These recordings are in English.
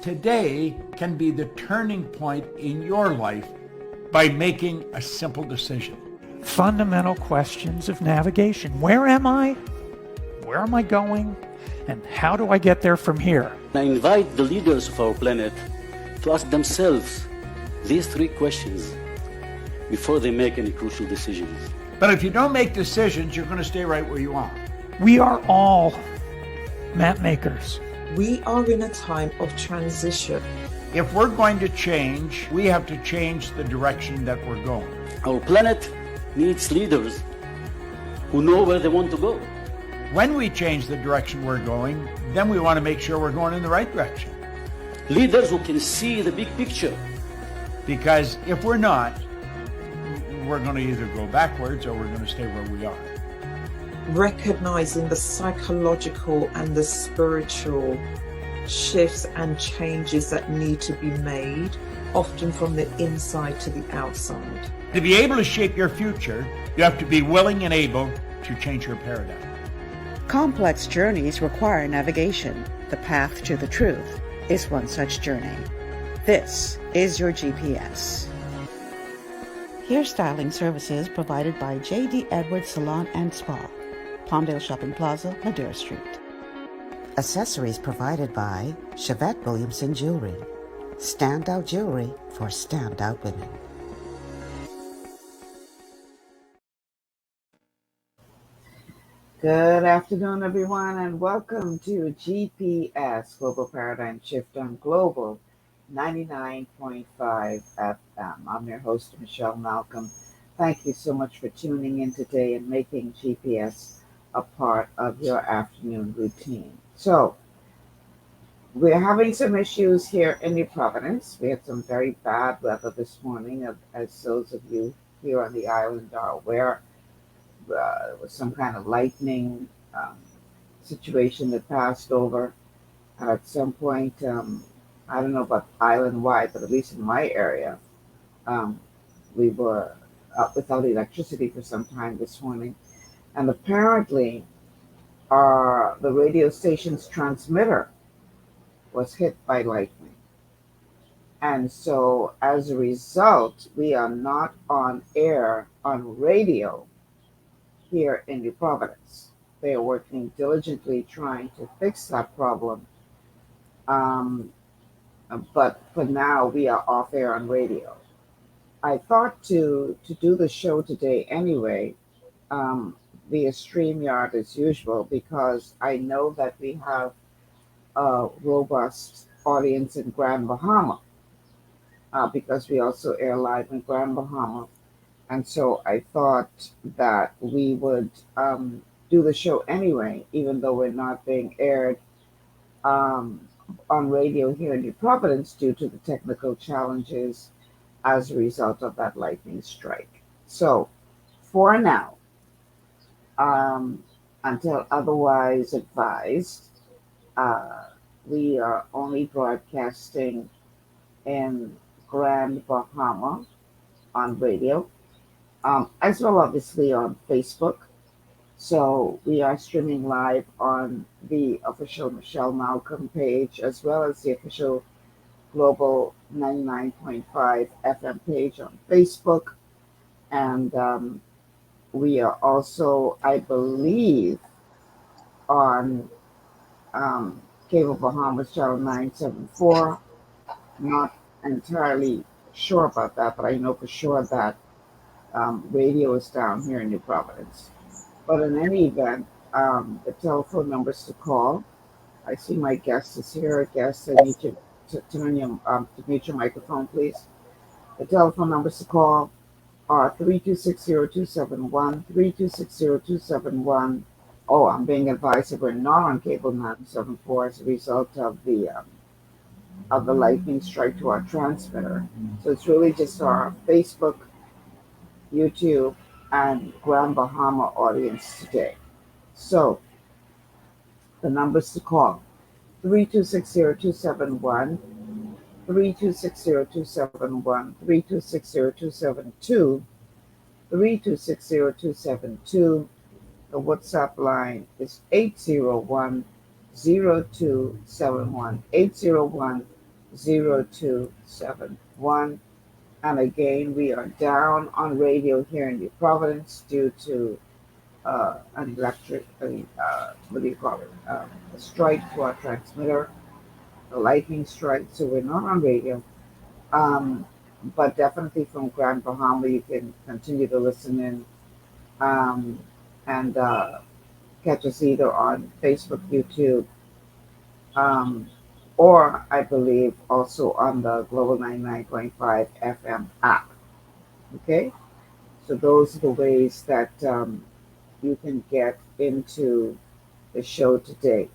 Today can be the turning point in your life by making a simple decision. Fundamental questions of navigation. Where am I? Where am I going? And how do I get there from here? I invite the leaders of our planet to ask themselves these three questions before they make any crucial decisions. But if you don't make decisions, you're going to stay right where you are. We are all map makers. We are in a time of transition. If we're going to change, we have to change the direction that we're going. Our planet needs leaders who know where they want to go. When we change the direction we're going, then we want to make sure we're going in the right direction. Leaders who can see the big picture. Because if we're not, we're going to either go backwards or we're going to stay where we are. Recognizing the psychological and the spiritual shifts and changes that need to be made, often from the inside to the outside. To be able to shape your future, you have to be willing and able to change your paradigm. Complex journeys require navigation. The path to the truth is one such journey. This is your GPS. Hairstyling services provided by J.D. Edwards Salon and Spa, Palmdale Shopping Plaza, Madera Street. Accessories provided by Chevette Williamson Jewelry. Standout jewelry for standout women. Good afternoon, everyone, and welcome to GPS Global Paradigm Shift on Global 99.5 FM. I'm your host, Michelle Malcolm. Thank you so much for tuning in today and making GPS a part of your afternoon routine. So, we're having some issues here in New Providence. We had some very bad weather this morning, as those of you here on the island are aware. There was some kind of lightning situation that passed over. And at some point, I don't know about island-wide, but at least in my area, we were without electricity for some time this morning. And apparently, the radio station's transmitter was hit by lightning. And so, as a result, we are not on air on radio here in New Providence. They are working diligently trying to fix that problem. But for now, we are off air on radio. I thought to do the show today anyway, via StreamYard as usual, because I know that we have a robust audience in Grand Bahama, because we also air live in Grand Bahama. And so I thought that we would do the show anyway, even though we're not being aired on radio here in New Providence due to the technical challenges as a result of that lightning strike. So for now, until otherwise advised, we are only broadcasting in Grand Bahama on radio. As well, obviously, on Facebook. So we are streaming live on the official Michelle Malcolm page, as well as the official Global 99.5 FM page on Facebook. And we are also, I believe, on Cable Bahamas Channel 974. Not entirely sure about that, but I know for sure that radio is down here in New Providence. But in any event, the telephone numbers to call. I see my guest is here. Guest, I need you to turn your to mute your microphone, please. The telephone numbers to call are 3260271, 3260271. Oh, I'm being advised that we're not on cable 974 as a result of the lightning strike to our transmitter. So it's really just our Facebook, YouTube, and Grand Bahama audience today. So the numbers to call: 3260271, 3260271, 3260272, 3260272. The WhatsApp line is 801-0271, 0271. And again, we are down on radio here in New Providence due to an electric, what do you call it, a strike to our transmitter, a lightning strike. So we're not on radio. But definitely from Grand Bahama, you can continue to listen in and catch us either on Facebook, YouTube, um, or I believe also on the Global 99.5 FM app. Okay, so those are the ways that you can get into the show today.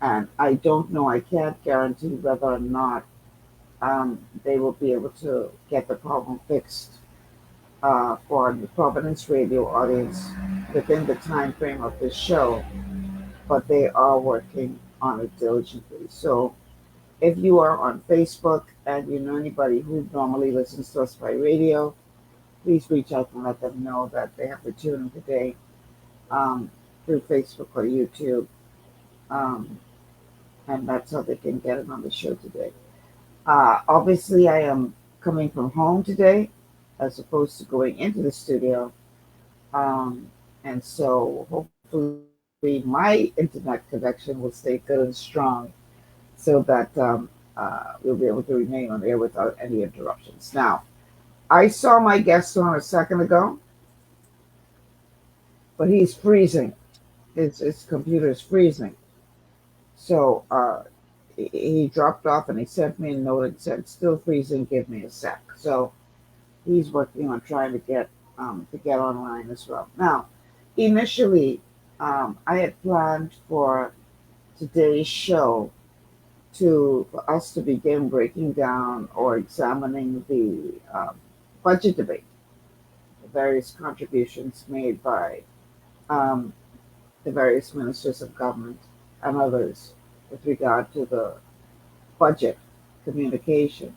And I don't know, I can't guarantee whether or not they will be able to get the problem fixed for the Providence radio audience within the time frame of this show, but they are working on it diligently. So if you are on Facebook and you know anybody who normally listens to us by radio, please reach out and let them know that they have to tune in today through Facebook or YouTube. And that's how they can get it on the show today. Obviously, I am coming from home today as opposed to going into the studio. And so hopefully my internet connection will stay good and strong so that we'll be able to remain on air without any interruptions. Now, I saw my guest on a second ago, but he's freezing. His computer is freezing. So he dropped off and he sent me a note and said, "Still freezing, give me a sec." So he's working on trying to get online as well. Now, initially, I had planned for today's show for us to begin breaking down or examining the budget debate, the various contributions made by the various ministers of government and others with regard to the budget communication.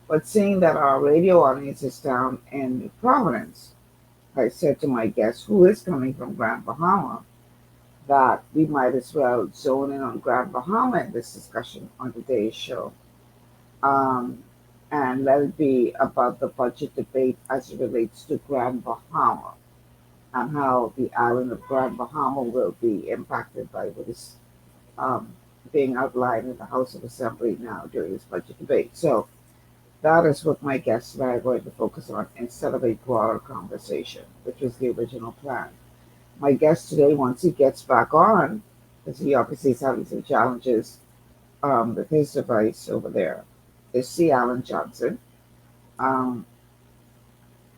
But seeing that our radio audience is down in Providence, I said to my guest, who is coming from Grand Bahama, that we might as well zone in on Grand Bahama in this discussion on today's show. And let it be about the budget debate as it relates to Grand Bahama and how the island of Grand Bahama will be impacted by what is being outlined in the House of Assembly now during this budget debate. So that is what my guests and I are going to focus on instead of a broader conversation, which was the original plan. My guest today, once he gets back on, because he obviously is having some challenges with his device over there, is C. Alan Johnson.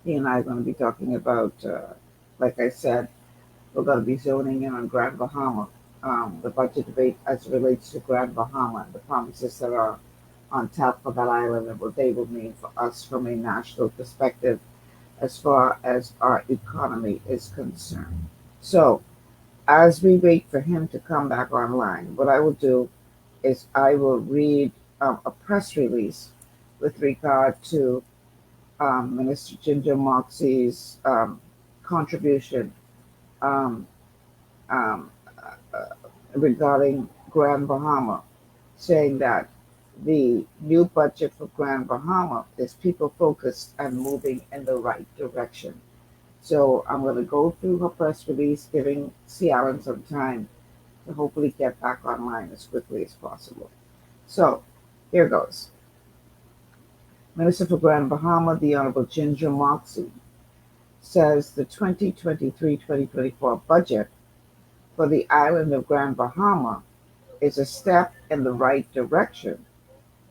He and I are going to be talking about, like I said, we're going to be zoning in on Grand Bahama, the budget debate as it relates to Grand Bahama and the promises that are on tap for that island and what they will mean for us from a national perspective as far as our economy is concerned. So as we wait for him to come back online, what I will do is I will read a press release with regard to Minister Ginger Moxey's contribution regarding Grand Bahama, saying that the new budget for Grand Bahama is people focused and moving in the right direction. So I'm going to go through her press release, giving C. Allen some time to hopefully get back online as quickly as possible. So here goes. Minister for Grand Bahama, the Honorable Ginger Moxey, says the 2023-2024 budget for the island of Grand Bahama is a step in the right direction,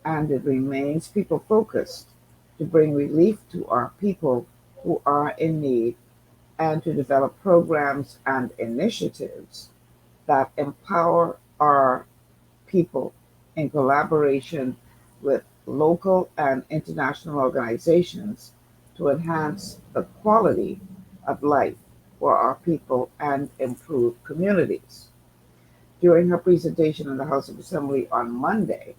and it remains people-focused to bring relief to our people who are in need and to develop programs and initiatives that empower our people in collaboration with local and international organizations to enhance the quality of life for our people and improve communities. During her presentation in the House of Assembly on Monday,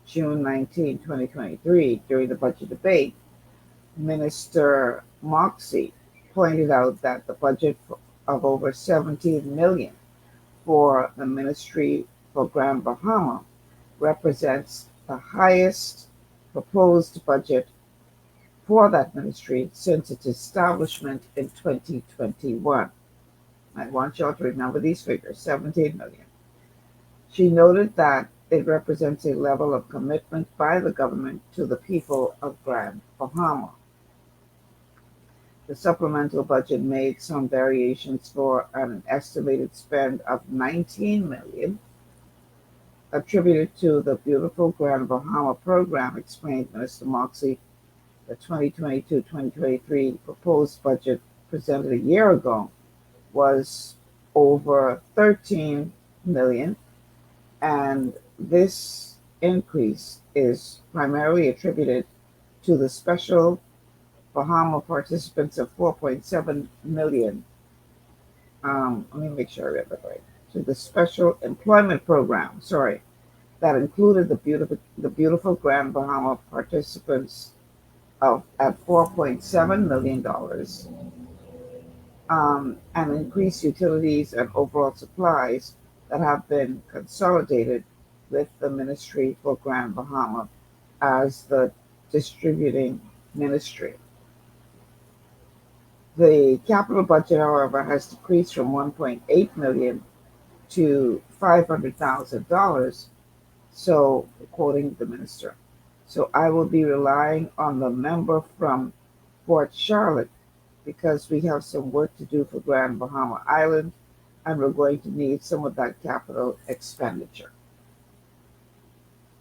June 19, 2023, during the budget debate, Minister Moxey pointed out that the budget of over $17 million for the Ministry for Grand Bahama represents the highest proposed budget for that ministry since its establishment in 2021. I want y'all to remember these figures, 17 million. She noted that it represents a level of commitment by the government to the people of Grand Bahama. The supplemental budget made some variations for an estimated spend of 19 million attributed to the Beautiful Grand Bahama program, explained Minister Moxie. The 2022-2023 proposed budget presented a year ago was over 13 million, and this increase is primarily attributed to the special Bahama participants of 4.7 million. Let me make sure I read that right. To the special employment program, that included the beautiful Grand Bahama participants at $4.7 million, and increased utilities and overall supplies that have been consolidated with the Ministry for Grand Bahama as the distributing ministry. The capital budget, however, has decreased from 1.8 million to $500,000. So, quoting the minister, so I will be relying on the member from Port Charlotte because we have some work to do for Grand Bahama Island, and we're going to need some of that capital expenditure.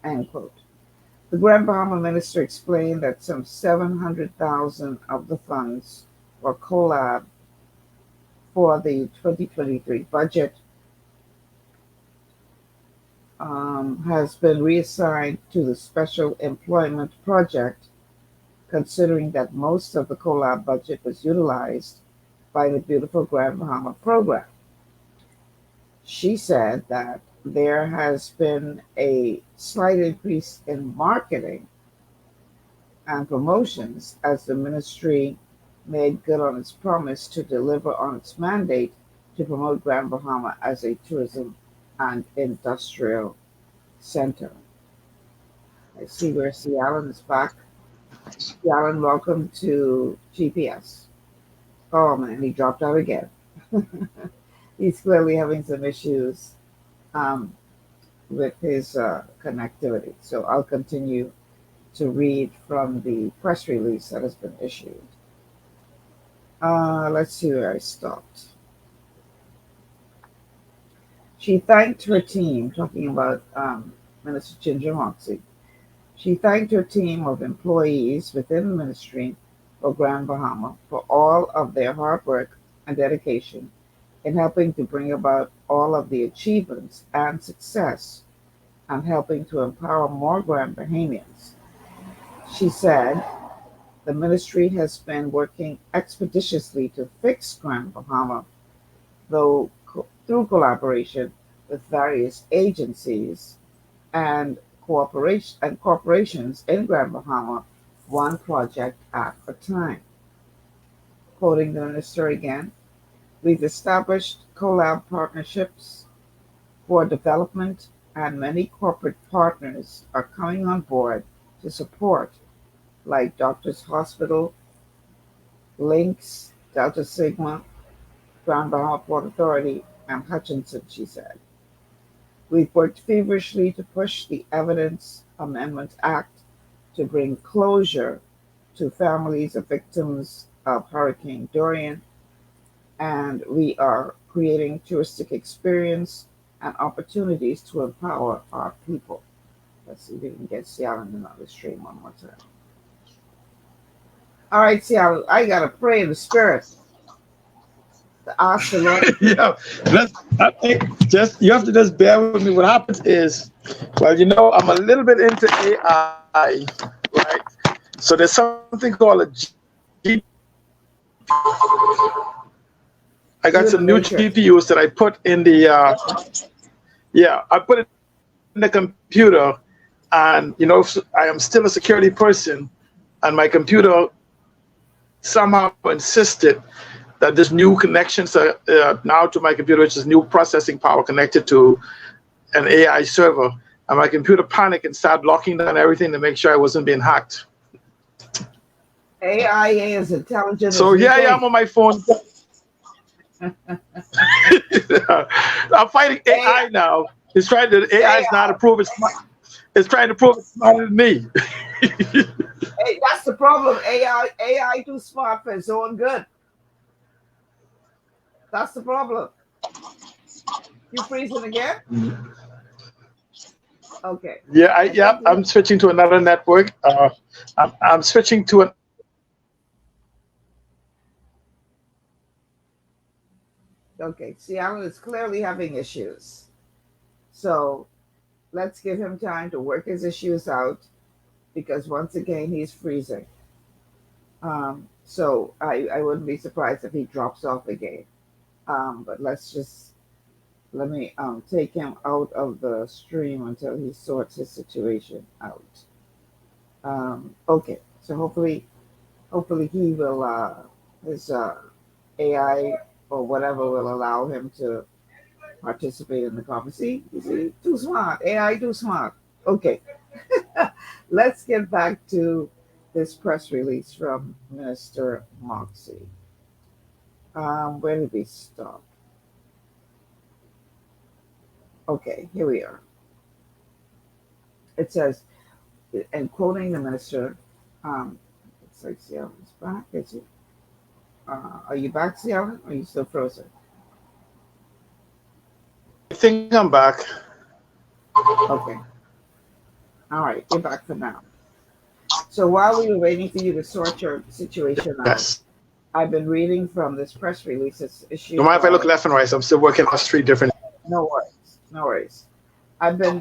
End quote. The Grand Bahama minister explained that some 700,000 of the funds for COLAB for the 2023 budget has been reassigned to the Special Employment Project, considering that most of the COLAB budget was utilized by the Beautiful Grand Bahama program. She said that there has been a slight increase in marketing and promotions as the ministry made good on its promise to deliver on its mandate to promote Grand Bahama as a tourism and industrial center. I see where C. Allen is back. C. Allen, welcome to GPS. Oh man, he dropped out again. He's clearly having some issues with his connectivity. So I'll continue to read from the press release that has been issued. Let's see where I stopped. She thanked her team, talking about Minister Ginger Moxie. She thanked her team of employees within the ministry for Grand Bahama for all of their hard work and dedication in helping to bring about all of the achievements and success and helping to empower more Grand Bahamians. She said, the ministry has been working expeditiously to fix Grand Bahama, though through collaboration with various agencies and corporations in Grand Bahama, one project at a time. Quoting the minister again, we've established COLAB partnerships for development, and many corporate partners are coming on board to support, like Doctors Hospital, Lynx, Delta Sigma, Grand Bahama Port Authority, and Hutchinson, she said. We've worked feverishly to push the Evidence Amendment Act to bring closure to families of victims of Hurricane Dorian, and we are creating touristic experience and opportunities to empower our people. Let's see if we can get Seattle in another stream one more time. All right, Seattle, I got to pray in the spirit. Ask the Lord. I think you have to just bear with me. What happens is, well, I'm a little bit into AI, right? So there's something called a GPU. I got some new GPUs that I put in the, I put it in the computer, and I am still a security person, and my computer somehow insisted that this new connections now to my computer, which is new processing power connected to an AI server, and my computer panicked and started locking down everything to make sure I wasn't being hacked. AIA is intelligent. So as you here I think. am on my phone. I'm fighting AI now. It's trying to AI is not to prove it's smart. It's trying to prove it's smarter than me. Hey, that's the problem. AI too smart for its own good. That's the problem. You freezing again? Okay. Yeah, I'm switching to another network. I'm switching to an. Okay, Seattle is clearly having issues. So let's give him time to work his issues out because once again, he's freezing. So I wouldn't be surprised if he drops off again. But let me take him out of the stream until he sorts his situation out. Okay, so hopefully he will, his AI or whatever will allow him to participate in the conversation. See, too smart. AI too smart. Okay. Let's get back to this press release from Minister Moxie. Where did we stop? Okay, here we are. It says, and quoting the minister, it's like Seattle's back, is it? Are you back, Seattle? Or are you still frozen? I think I'm back. Okay. All right, you're back for now. So while we were waiting for you to sort your situation out, Yes. I've been reading from this press release. It's issued. No matter if I by- look left and right, I'm still working on 3 different. No worries. No worries. I've been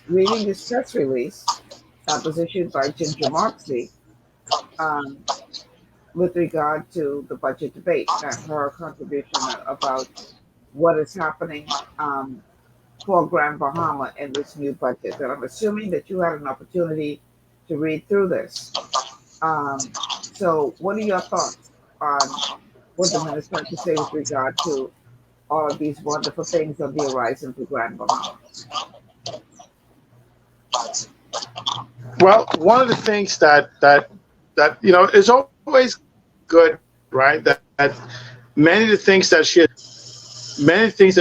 reading this press release that was issued by Ginger Moxie with regard to the budget debate and her contribution about what is happening for Grand Bahama in this new budget. And I'm assuming that you had an opportunity to read through this. So what are your thoughts on what the minister had to say with regard to all of these wonderful things on the horizon for Grand Bahama? Well, one of the things that is always good, right? That many of the things that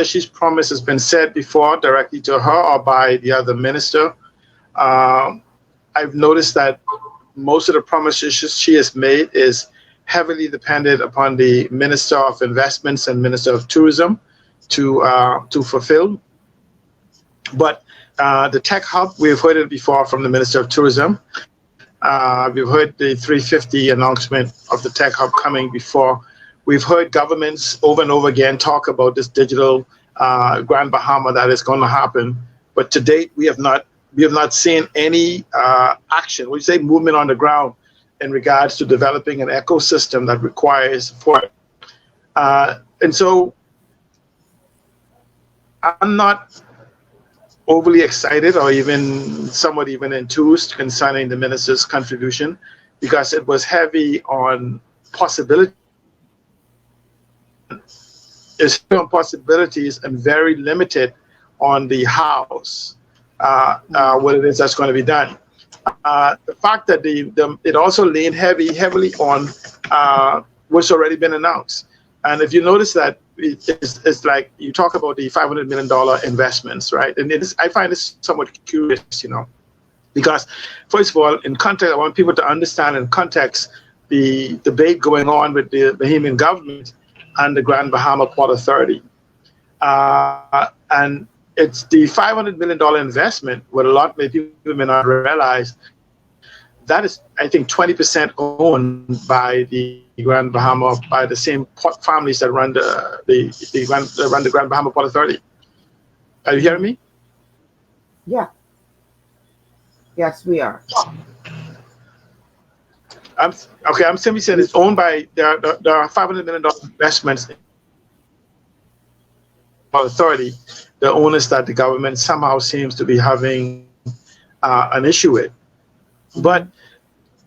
she's promised has been said before directly to her or by the other minister. I've noticed that most of the promises she has made is heavily dependent upon the Minister of Investments and Minister of Tourism to fulfill. But the tech hub, we've heard it before from the Minister of Tourism. We've heard the 350 announcement of the tech hub coming before. We've heard governments over and over again talk about this digital Grand Bahama that is going to happen. But to date, we have not seen any action, we say movement on the ground in regards to developing an ecosystem that requires support. And so I'm not overly excited or even somewhat even enthused concerning the minister's contribution because it was heavy on possibility. It's on possibilities and very limited on the hows, what it is that's going to be done. The fact that it also leaned heavily on what's already been announced. And if you notice that it's like you talk about the $500 million investments, right? And I find this somewhat curious, because first of all, in context, I want people to understand in context the debate going on with the Bahamian government and the Grand Bahama Port Authority. And it's the $500 million investment, what a lot of people may not realize, that is, I think, 20% owned by the Grand Bahama, by the same port families that run the Grand Bahama Port Authority. Are you hearing me? Yeah. Yes, we are. I'm simply saying it's owned by, there are $500 million investments in the authority, the owners that the government somehow seems to be having an issue with. But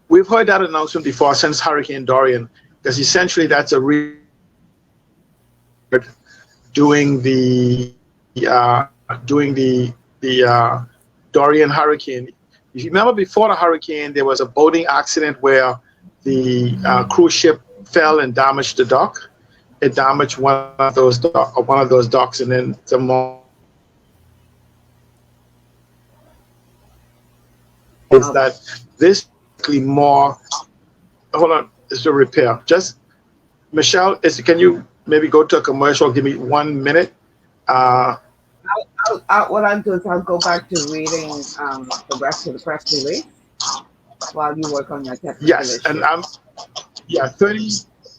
we've heard that announcement before since Hurricane Dorian, because essentially that's a doing the Dorian hurricane. If you remember, before the hurricane, there was a boating accident where the cruise ship fell and damaged the dock. It damaged one of those docks, and then some more. Is that this more? Hold on, it's a repair. Just Michelle, can you maybe go to a commercial? Give me 1 minute. What I'll do is I'll go back to reading the rest of the press release while you work on your technical Yes, issue. and 30.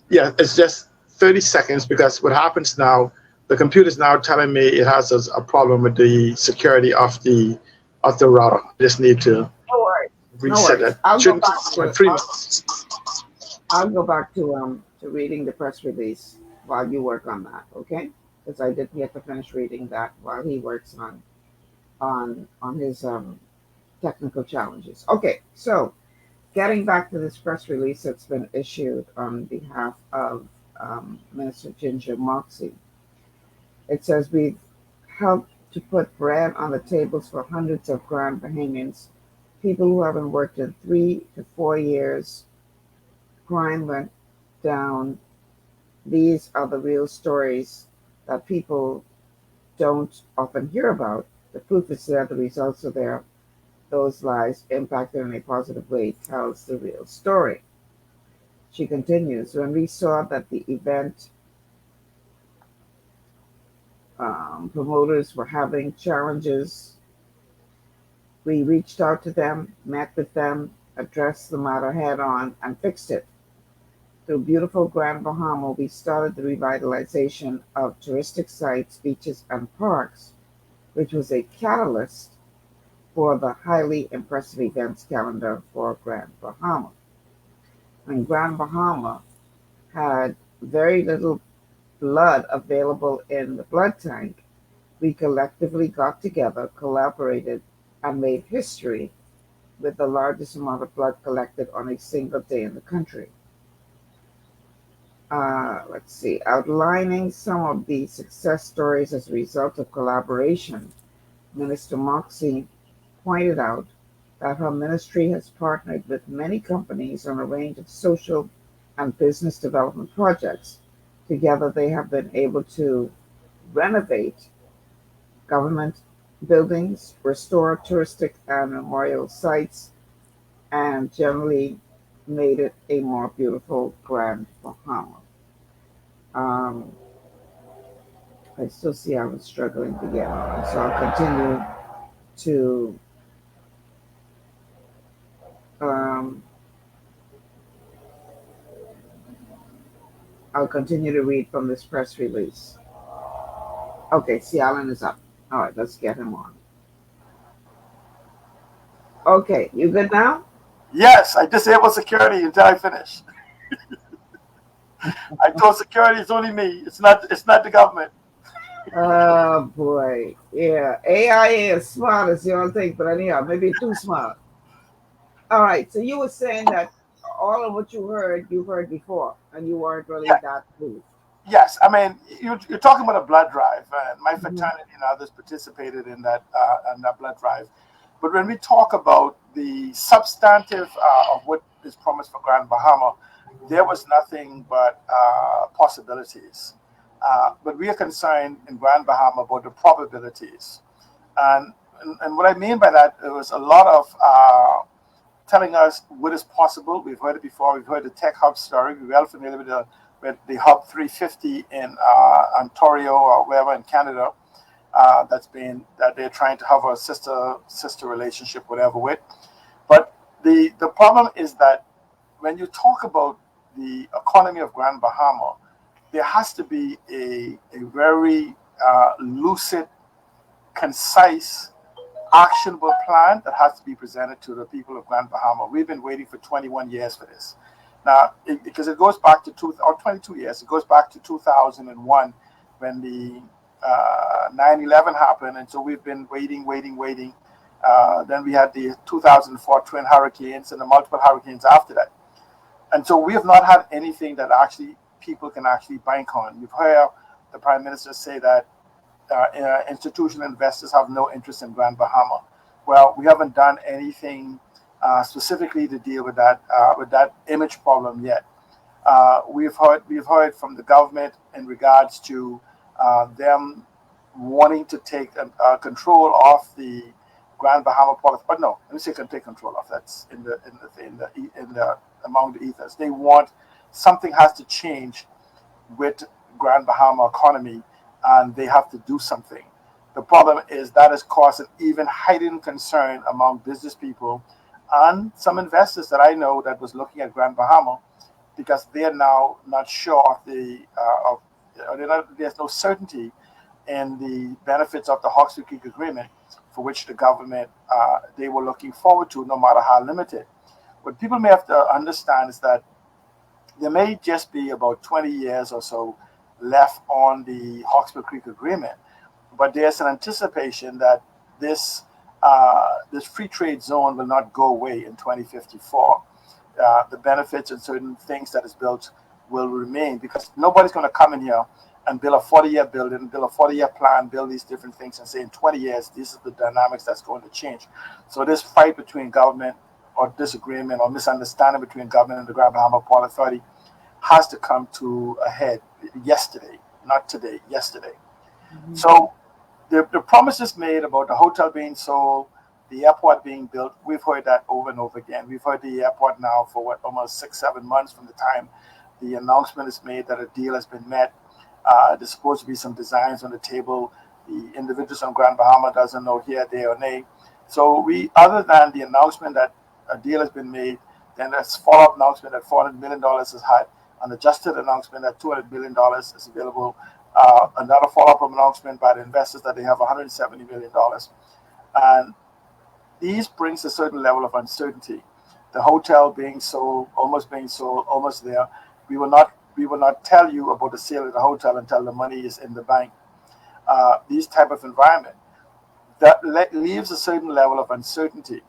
Yeah, it's just 30 seconds because what happens now, the computer's now telling me it has a problem with the security of the router. I just need to No worries. reset it. I'll go back to 3 months. I'll go back to reading the press release while you work on that, okay? Because I didn't get to finish reading that while he works on his technical challenges. Okay, so getting back to this press release that's been issued on behalf of Minister Ginger Moxie, it says we've helped to put bread on the tables for hundreds of Grand Bahamians, people who haven't worked in 3 to 4 years. Crime went down. These are the real stories that people don't often hear about. The proof is there, the results are there. Those lives impacted in a positive way tells the real story. She continues, when we saw that the event promoters were having challenges, we reached out to them, met with them, addressed the matter head on, and fixed it. Through beautiful Grand Bahama, we started the revitalization of touristic sites, beaches, and parks, which was a catalyst for the highly impressive events calendar for Grand Bahama. When Grand Bahama had very little blood available in the blood tank, we collectively got together, collaborated, and made history with the largest amount of blood collected on a single day in the country. Let's see, outlining some of the success stories as a result of collaboration, Minister Moxie pointed out that her ministry has partnered with many companies on a range of social and business development projects. Together, they have been able to renovate government buildings, restore touristic and memorial sites, and generally made it a more beautiful Grand Bahama. I still see I was struggling to get on, so I'll continue to read from this press release. Okay, see, Alan is up. All right, let's get him on. Okay, you good now? Yes, I disabled security until I finish. I told security it's only me. It's not the government. Oh boy, yeah. AI is smart as you don't think, but anyhow, maybe too smart. All right, so you were saying that all of what you heard before, and you weren't really that moved. Yes, I mean you're talking about a blood drive, and my fraternity and others participated in that blood drive. But when we talk about the substantive of what is promised for Grand Bahama, there was nothing but possibilities. But we are concerned in Grand Bahama about the probabilities. And what I mean by that, it was a lot of telling us what is possible. We've heard it before. We've heard the Tech Hub story. We're well familiar with the Hub 350 in Ontario or wherever in Canada. That they're trying to have a sister relationship, whatever with. But the problem is that when you talk about the economy of Grand Bahama, there has to be a very lucid, concise, actionable plan that has to be presented to the people of Grand Bahama. We've been waiting for 21 years for this. Now, because it goes back to 22 years, it goes back to 2001 when the 9/11 happened, and so we've been waiting. Then we had the 2004 twin hurricanes and the multiple hurricanes after that, and so we have not had anything that actually people can actually bank on. You've heard the Prime Minister say that institutional investors have no interest in Grand Bahama. well, we haven't done anything specifically to deal with that image problem yet. We've heard from the government in regards to them wanting to take control of the Grand Bahama Port. But no, let me say can take control of. That's in the among the ethers. They want something has to change with Grand Bahama economy, and they have to do something. The problem is that has caused an even heightened concern among business people and some investors that I know that was looking at Grand Bahama, because they are now not sure of there's no certainty in the benefits of the Hawkesbury Creek Agreement, for which the government they were looking forward to, no matter how limited. What people may have to understand is that there may just be about 20 years or so left on the Hawkesbury Creek Agreement, but there's an anticipation that this free trade zone will not go away in 2054. The benefits and certain things that is built will remain, because nobody's going to come in here and build a 40-year building, build a 40-year plan, build these different things and say in 20 years, this is the dynamics that's going to change. So this fight between government, or disagreement or misunderstanding between government and the Grand Bahama Port Authority, has to come to a head yesterday, not today, yesterday. Mm-hmm. So the promises made about the hotel being sold, the airport being built, we've heard that over and over again. We've heard the airport now for almost 6-7 months from the time the announcement is made that a deal has been met. There's supposed to be some designs on the table. The individuals on Grand Bahama doesn't know here, there, or nay. So other than the announcement that a deal has been made, then there's follow-up announcement that $400 million is had, an adjusted announcement that $200 million is available, another follow-up announcement by the investors that they have $170 million. And these brings a certain level of uncertainty. The hotel being sold, almost there. We will not tell you about the sale of the hotel until the money is in the bank. These type of environment that leaves a certain level of uncertainty.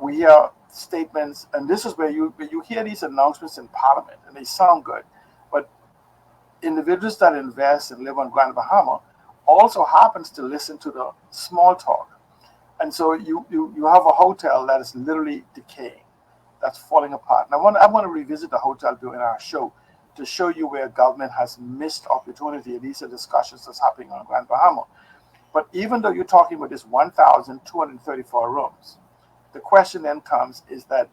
We hear statements, and this is where you hear these announcements in Parliament, and they sound good, but individuals that invest and live on Grand Bahama also happens to listen to the small talk. And so you have a hotel that is literally decaying, that's falling apart. And I want to revisit the hotel during our show to show you where government has missed opportunity. These are discussions that's happening on Grand Bahama. But even though you're talking about this 1,234 rooms, the question then comes is that,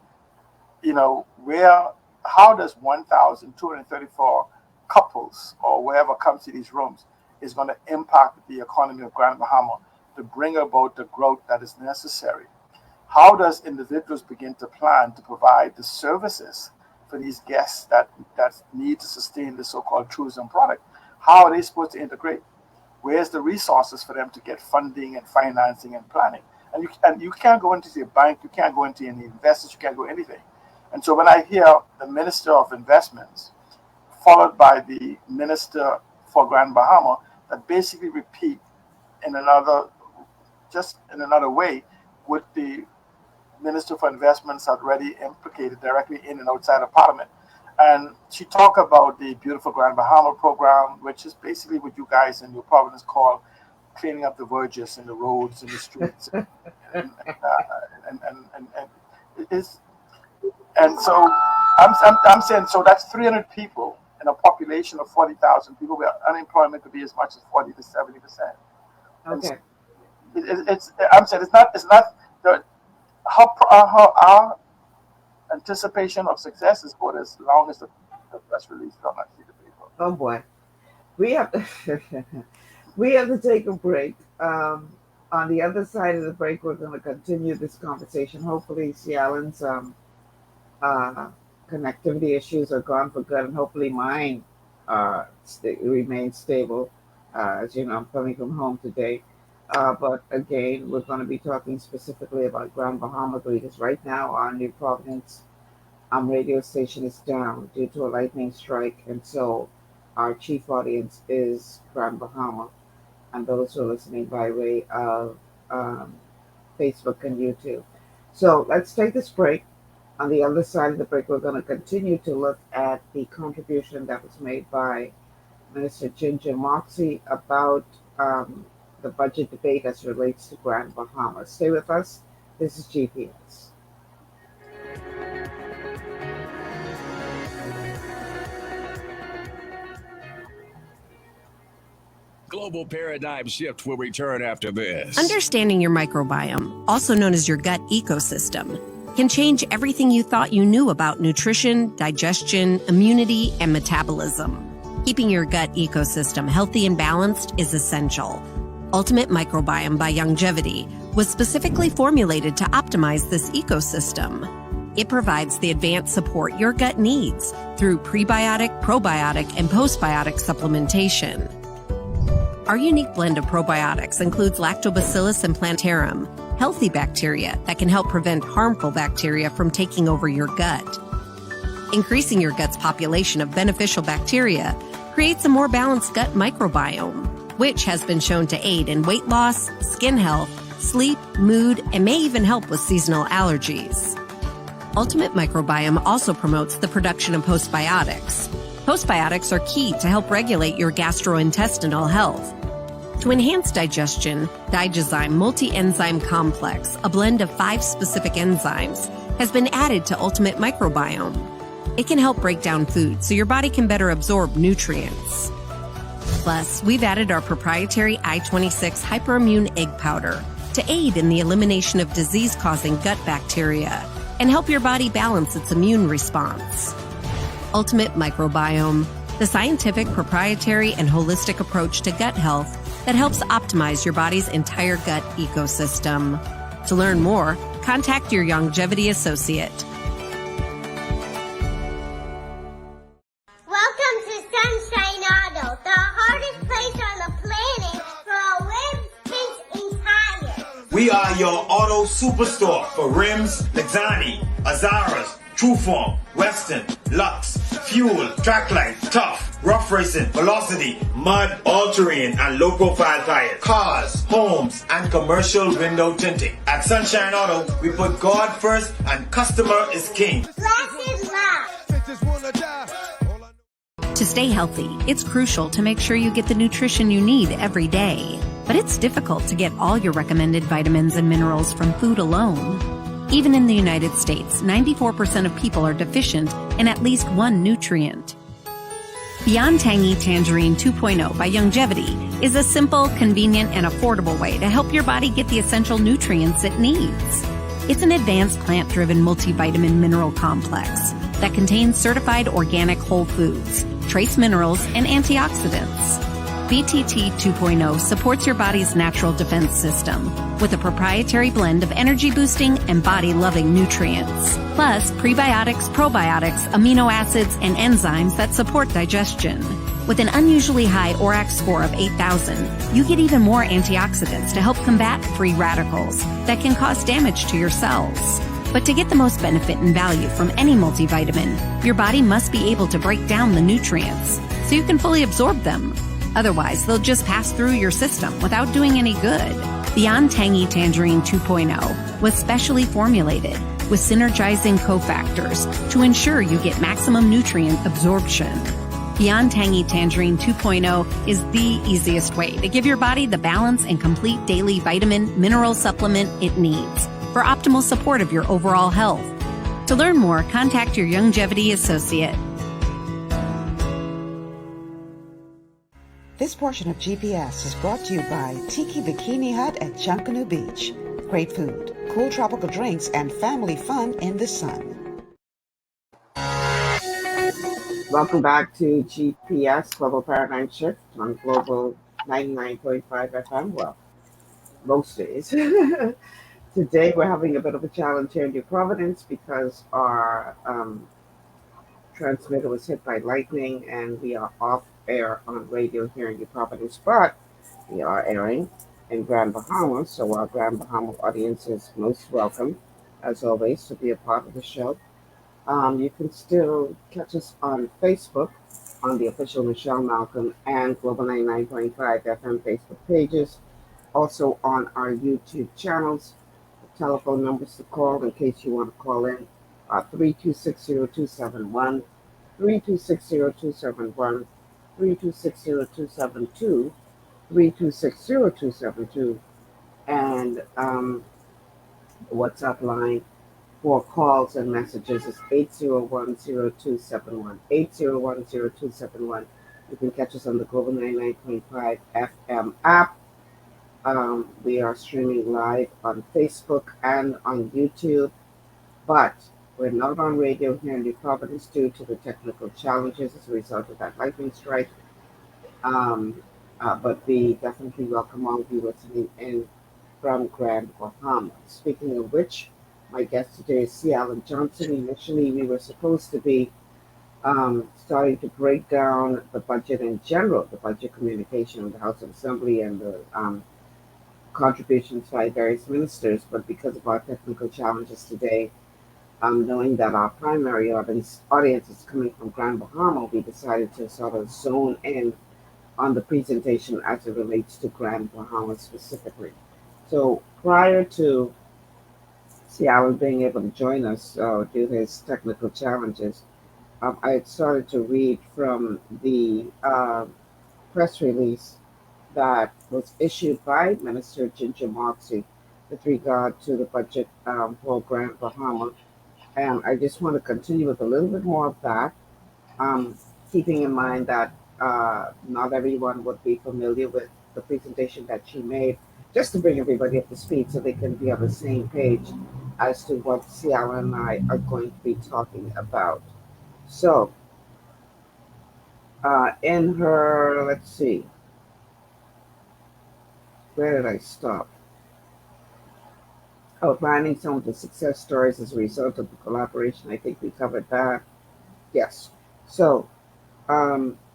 how does 1,234 couples or wherever comes to these rooms is going to impact the economy of Grand Bahama to bring about the growth that is necessary? How does individuals begin to plan to provide the services for these guests that need to sustain the so-called tourism product? How are they supposed to integrate? Where's the resources for them to get funding and financing and planning? And you can't go into the bank, you can't go into any investors, you can't go anything. And so when I hear the Minister of Investments followed by the Minister for Grand Bahama that basically repeat in another way what the Minister for Investments already implicated directly in and outside of Parliament. And she talked about the Beautiful Grand Bahama program, which is basically what you guys in your province call cleaning up the verges in the roads and the streets. and so I'm saying, so that's 300 people in a population of 40,000 people where unemployment could be as much as 40 to 70%. Okay. I'm saying it's not our anticipation of success is good as long as the press release don't not see the people. Oh boy, we have to take a break. On the other side of the break, we're going to continue this conversation. Hopefully, Cialan's connectivity issues are gone for good, and hopefully mine remain stable. As you know, I'm coming from home today. But again, we're going to be talking specifically about Grand Bahama because right now our New Providence radio station is down due to a lightning strike, and so our chief audience is Grand Bahama and those who are listening by way of Facebook and YouTube. So let's take this break. On the other side of the break, we're going to continue to look at the contribution that was made by Minister Ginger Moxie about the budget debate as it relates to Grand Bahama. Stay with us. This is GPS. Global Paradigm Shift will return after this. Understanding your microbiome, also known as your gut ecosystem, can change everything you thought you knew about nutrition, digestion, immunity, and metabolism. Keeping your gut ecosystem healthy and balanced is essential. Ultimate Microbiome by Youngevity was specifically formulated to optimize this ecosystem. It provides the advanced support your gut needs through prebiotic, probiotic, and postbiotic supplementation. Our unique blend of probiotics includes Lactobacillus and Plantarum, healthy bacteria that can help prevent harmful bacteria from taking over your gut. Increasing your gut's population of beneficial bacteria creates a more balanced gut microbiome, which has been shown to aid in weight loss, skin health, sleep, mood, and may even help with seasonal allergies. Ultimate Microbiome also promotes the production of postbiotics. Postbiotics are key to help regulate your gastrointestinal health. To enhance digestion, Digizyme Multi-Enzyme Complex, a blend of 5 specific enzymes, has been added to Ultimate Microbiome. It can help break down food so your body can better absorb nutrients. Plus, we've added our proprietary I-26 Hyperimmune Egg Powder to aid in the elimination of disease-causing gut bacteria and help your body balance its immune response. Ultimate Microbiome, the scientific, proprietary, and holistic approach to gut health that helps optimize your body's entire gut ecosystem. To learn more, contact your Youngevity associate. Welcome to Sunshine Auto, the hardest place on the planet for rims, tints, and tires. We are your auto superstore for rims, Lexani, Azaras, Trueform, Western, Lux, Fuel, Tracklight, Tough, Rough Racing, Velocity, Mud, All-Terrain, and low-profile tires, cars, homes, and commercial window tinting. At Sunshine Auto, we put God first and customer is king. Blessed love. To stay healthy, it's crucial to make sure you get the nutrition you need every day. But it's difficult to get all your recommended vitamins and minerals from food alone. Even in the United States, 94% of people are deficient in at least one nutrient. Beyond Tangy Tangerine 2.0 by Youngevity is a simple, convenient, and affordable way to help your body get the essential nutrients it needs. It's an advanced plant-driven multivitamin mineral complex that contains certified organic whole foods, trace minerals, and antioxidants. BTT 2.0 supports your body's natural defense system with a proprietary blend of energy-boosting and body-loving nutrients, plus prebiotics, probiotics, amino acids, and enzymes that support digestion. With an unusually high ORAC score of 8,000, you get even more antioxidants to help combat free radicals that can cause damage to your cells. But to get the most benefit and value from any multivitamin, your body must be able to break down the nutrients so you can fully absorb them. Otherwise, they'll just pass through your system without doing any good. Beyond Tangy Tangerine 2.0 was specially formulated with synergizing cofactors to ensure you get maximum nutrient absorption. Beyond Tangy Tangerine 2.0 is the easiest way to give your body the balance and complete daily vitamin, mineral supplement it needs for optimal support of your overall health. To learn more, contact your Youngevity associate. This portion of GPS is brought to you by Tiki Bikini Hut at Junkanoo Beach. Great food, cool tropical drinks, and family fun in the sun. Welcome back to GPS Global Paradigm Shift on Global 99.5 FM. Well, most days. Today we're having a bit of a challenge here in New Providence because our transmitter was hit by lightning and we are off air on radio here in New Providence, but we are airing in Grand Bahama, so our Grand Bahama audience is most welcome, as always, to be a part of the show. You can still catch us on Facebook on the official Michelle Malcolm and Global 99.5 FM Facebook pages, also on our YouTube channels. The telephone numbers to call in case you want to call in are 3260271, 3260271, 3260272, 3260272 and WhatsApp line for calls and messages is 8010271. 8010271. You can catch us on the Global 99.5 FM app. We are streaming live on Facebook and on YouTube, but we're not on radio here in New Providence due to the technical challenges as a result of that lightning strike. But we definitely welcome all of you listening in from Grand Bahama. Speaking of which, my guest today is C. Alan Johnson. Initially, we were supposed to be starting to break down the budget in general, the budget communication of the House of Assembly and the contributions by various ministers, but because of our technical challenges today, knowing that our primary audience is coming from Grand Bahama, we decided to sort of zone in on the presentation as it relates to Grand Bahama specifically. So prior to C. Alan being able to join us due to his technical challenges, I had started to read from the press release that was issued by Minister Ginger Moxie with regard to the budget for Grand Bahama. And I just want to continue with a little bit more of that, keeping in mind that not everyone would be familiar with the presentation that she made, just to bring everybody up to speed so they can be on the same page as to what Ciara and I are going to be talking about. So, in her, let's see, where did I stop? Outlining some of the success stories as a result of the collaboration. I think we covered that. Yes. So,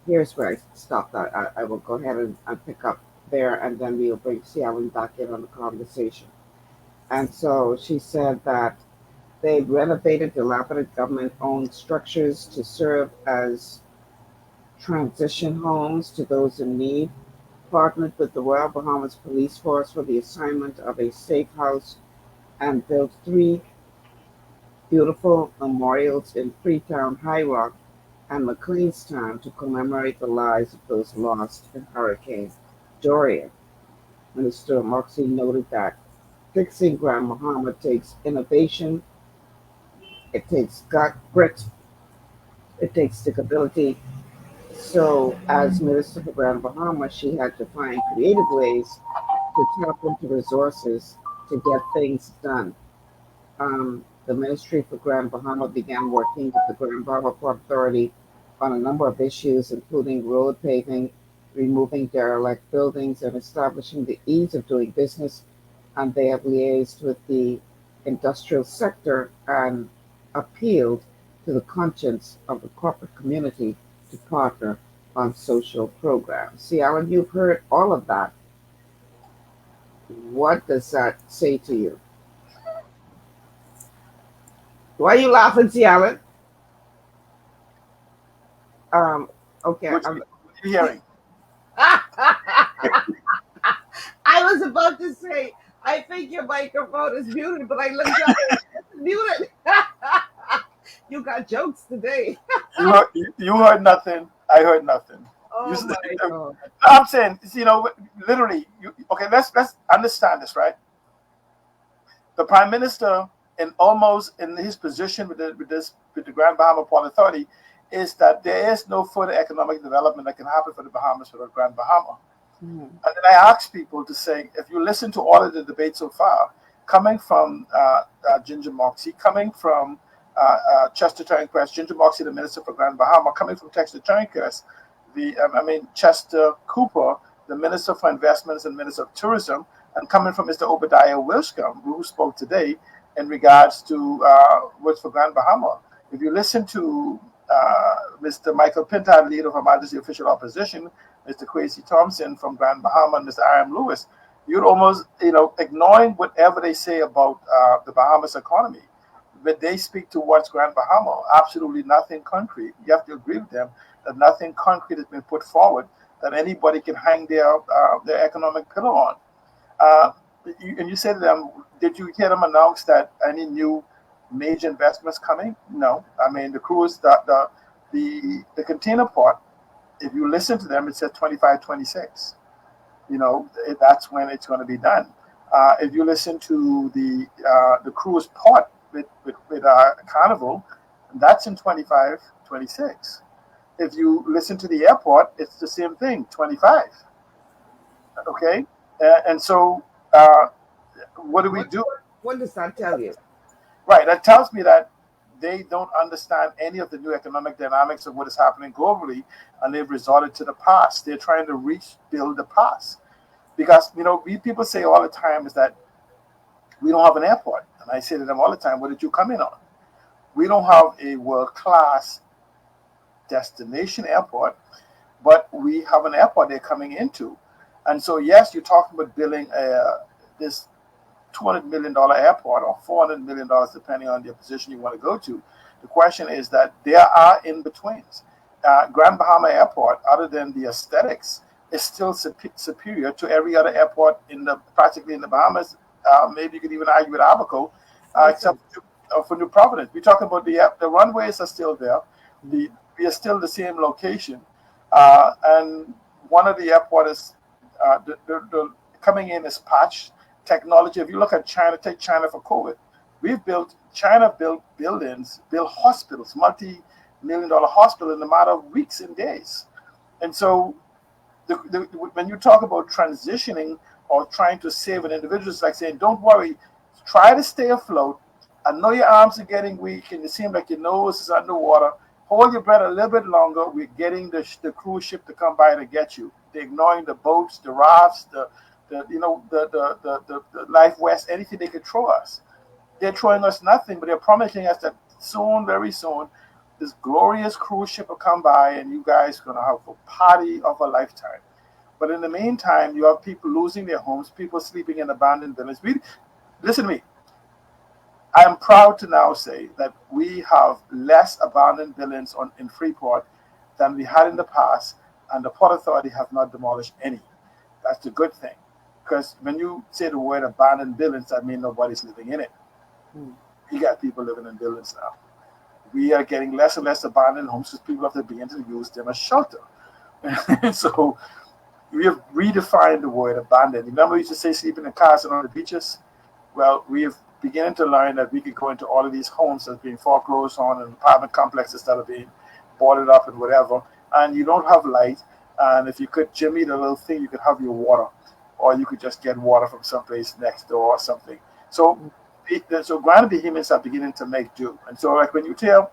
here's where I stopped. I will go ahead and pick up there, and then we'll bring Ciara back in on the conversation. And so she said that they renovated dilapidated government-owned structures to serve as transition homes to those in need, partnered with the Royal Bahamas Police Force for the assignment of a safe house, and built 3 beautiful memorials in Freetown, High Rock, and McLeanstown to commemorate the lives of those lost in Hurricane Dorian. Minister Moxie noted that fixing Grand Bahama takes innovation, it takes grit, it takes stickability. So, as Minister for Grand Bahama, she had to find creative ways to tap into resources to get things done. The Ministry for Grand Bahama began working with the Grand Bahama Port Authority on a number of issues, including road paving, removing derelict buildings, and establishing the ease of doing business. And they have liaised with the industrial sector and appealed to the conscience of the corporate community to partner on social programs. See, Alan, you've heard all of that. What does that say to you? Why are you laughing, C. Alan? Okay. What are you hearing? I was about to say, I think your microphone is muted, but I looked at it, it's muted. You got jokes today. You heard nothing. I heard nothing. Oh my God. I'm saying, literally. Okay, let's understand this, right? The Prime Minister, in his position with the Grand Bahama Port Authority, is that there is no further economic development that can happen for the Bahamas without Grand Bahama. And then I ask people to say, if you listen to all of the debates so far, coming from Ginger Moxie, coming from Chester Turnquest, Ginger Moxie, the Minister for Grand Bahama, coming from Chester Turnquest, Chester Cooper, the Minister for Investments and Minister of Tourism, and coming from Mr. Obadiah Wilscombe, who spoke today in regards to what's for Grand Bahama. If you listen to Mr. Michael Pintard, leader of Her Majesty's Official Opposition, Mr. Kwesi Thompson from Grand Bahama, and Mr. I.M. Lewis, you'd almost, ignoring whatever they say about the Bahamas economy, but they speak to what's Grand Bahama, absolutely nothing concrete. You have to agree with them that nothing concrete has been put forward that anybody can hang their economic pillar on. And you said to them, did you hear them announce that any new major investments coming? No. I mean, the cruise, the container port, if you listen to them, it says 25, 26. that's when it's going to be done. If you listen to the cruise port with Carnival, that's in 25, 26. If you listen to the airport, it's the same thing, 25. Okay, and so what do we do? What does that tell you? Right, that tells me that they don't understand any of the new economic dynamics of what is happening globally, and they've resorted to the past. They're trying to rebuild the past. Because, we people say all the time is that we don't have an airport. And I say to them all the time, what did you come in on? We don't have a world-class destination airport, but we have an airport they're coming into. And so, yes, you're talking about building this $200 million airport or $400 million, depending on the position you want to go to. The question is that there are in-betweens. Grand Bahama Airport, other than the aesthetics, is still superior to every other airport practically in the Bahamas. Maybe you could even argue with Abaco, except for New Providence. We're talking about the runways are still there. We are still the same location. And one of the airports is the coming in is patch technology. If you look at China, take China for COVID. China built buildings, built hospitals, multi-million-dollar hospital in a matter of weeks and days. And so when you talk about transitioning or trying to save an individual, it's like saying, don't worry, try to stay afloat. I know your arms are getting weak and it seems like your nose is underwater. Hold your breath a little bit longer. We're getting the cruise ship to come by to get you. They're ignoring the boats, the rafts, the Life West, anything they could throw us. They're throwing us nothing, but they're promising us that soon, very soon, this glorious cruise ship will come by and you guys are going to have a party of a lifetime. But in the meantime, you have people losing their homes, people sleeping in abandoned villages. Listen to me. I am proud to now say that we have less abandoned buildings in Freeport than we had in the past, and the Port Authority have not demolished any. That's a good thing. Because when you say the word abandoned buildings, that means nobody's living in it. We got people living in buildings now. We are getting less and less abandoned homes because people have to begin to use them as shelter. So we have redefined the word abandoned. Remember we used to say sleeping in cars and on the beaches? Well, we have beginning to learn that we could go into all of these homes that are being foreclosed on and apartment complexes that are being boarded up and whatever, and you don't have light. And if you could jimmy the little thing, you could have your water, or you could just get water from someplace next door or something. So Grand Bahamians are beginning to make do. And so, like when you tell,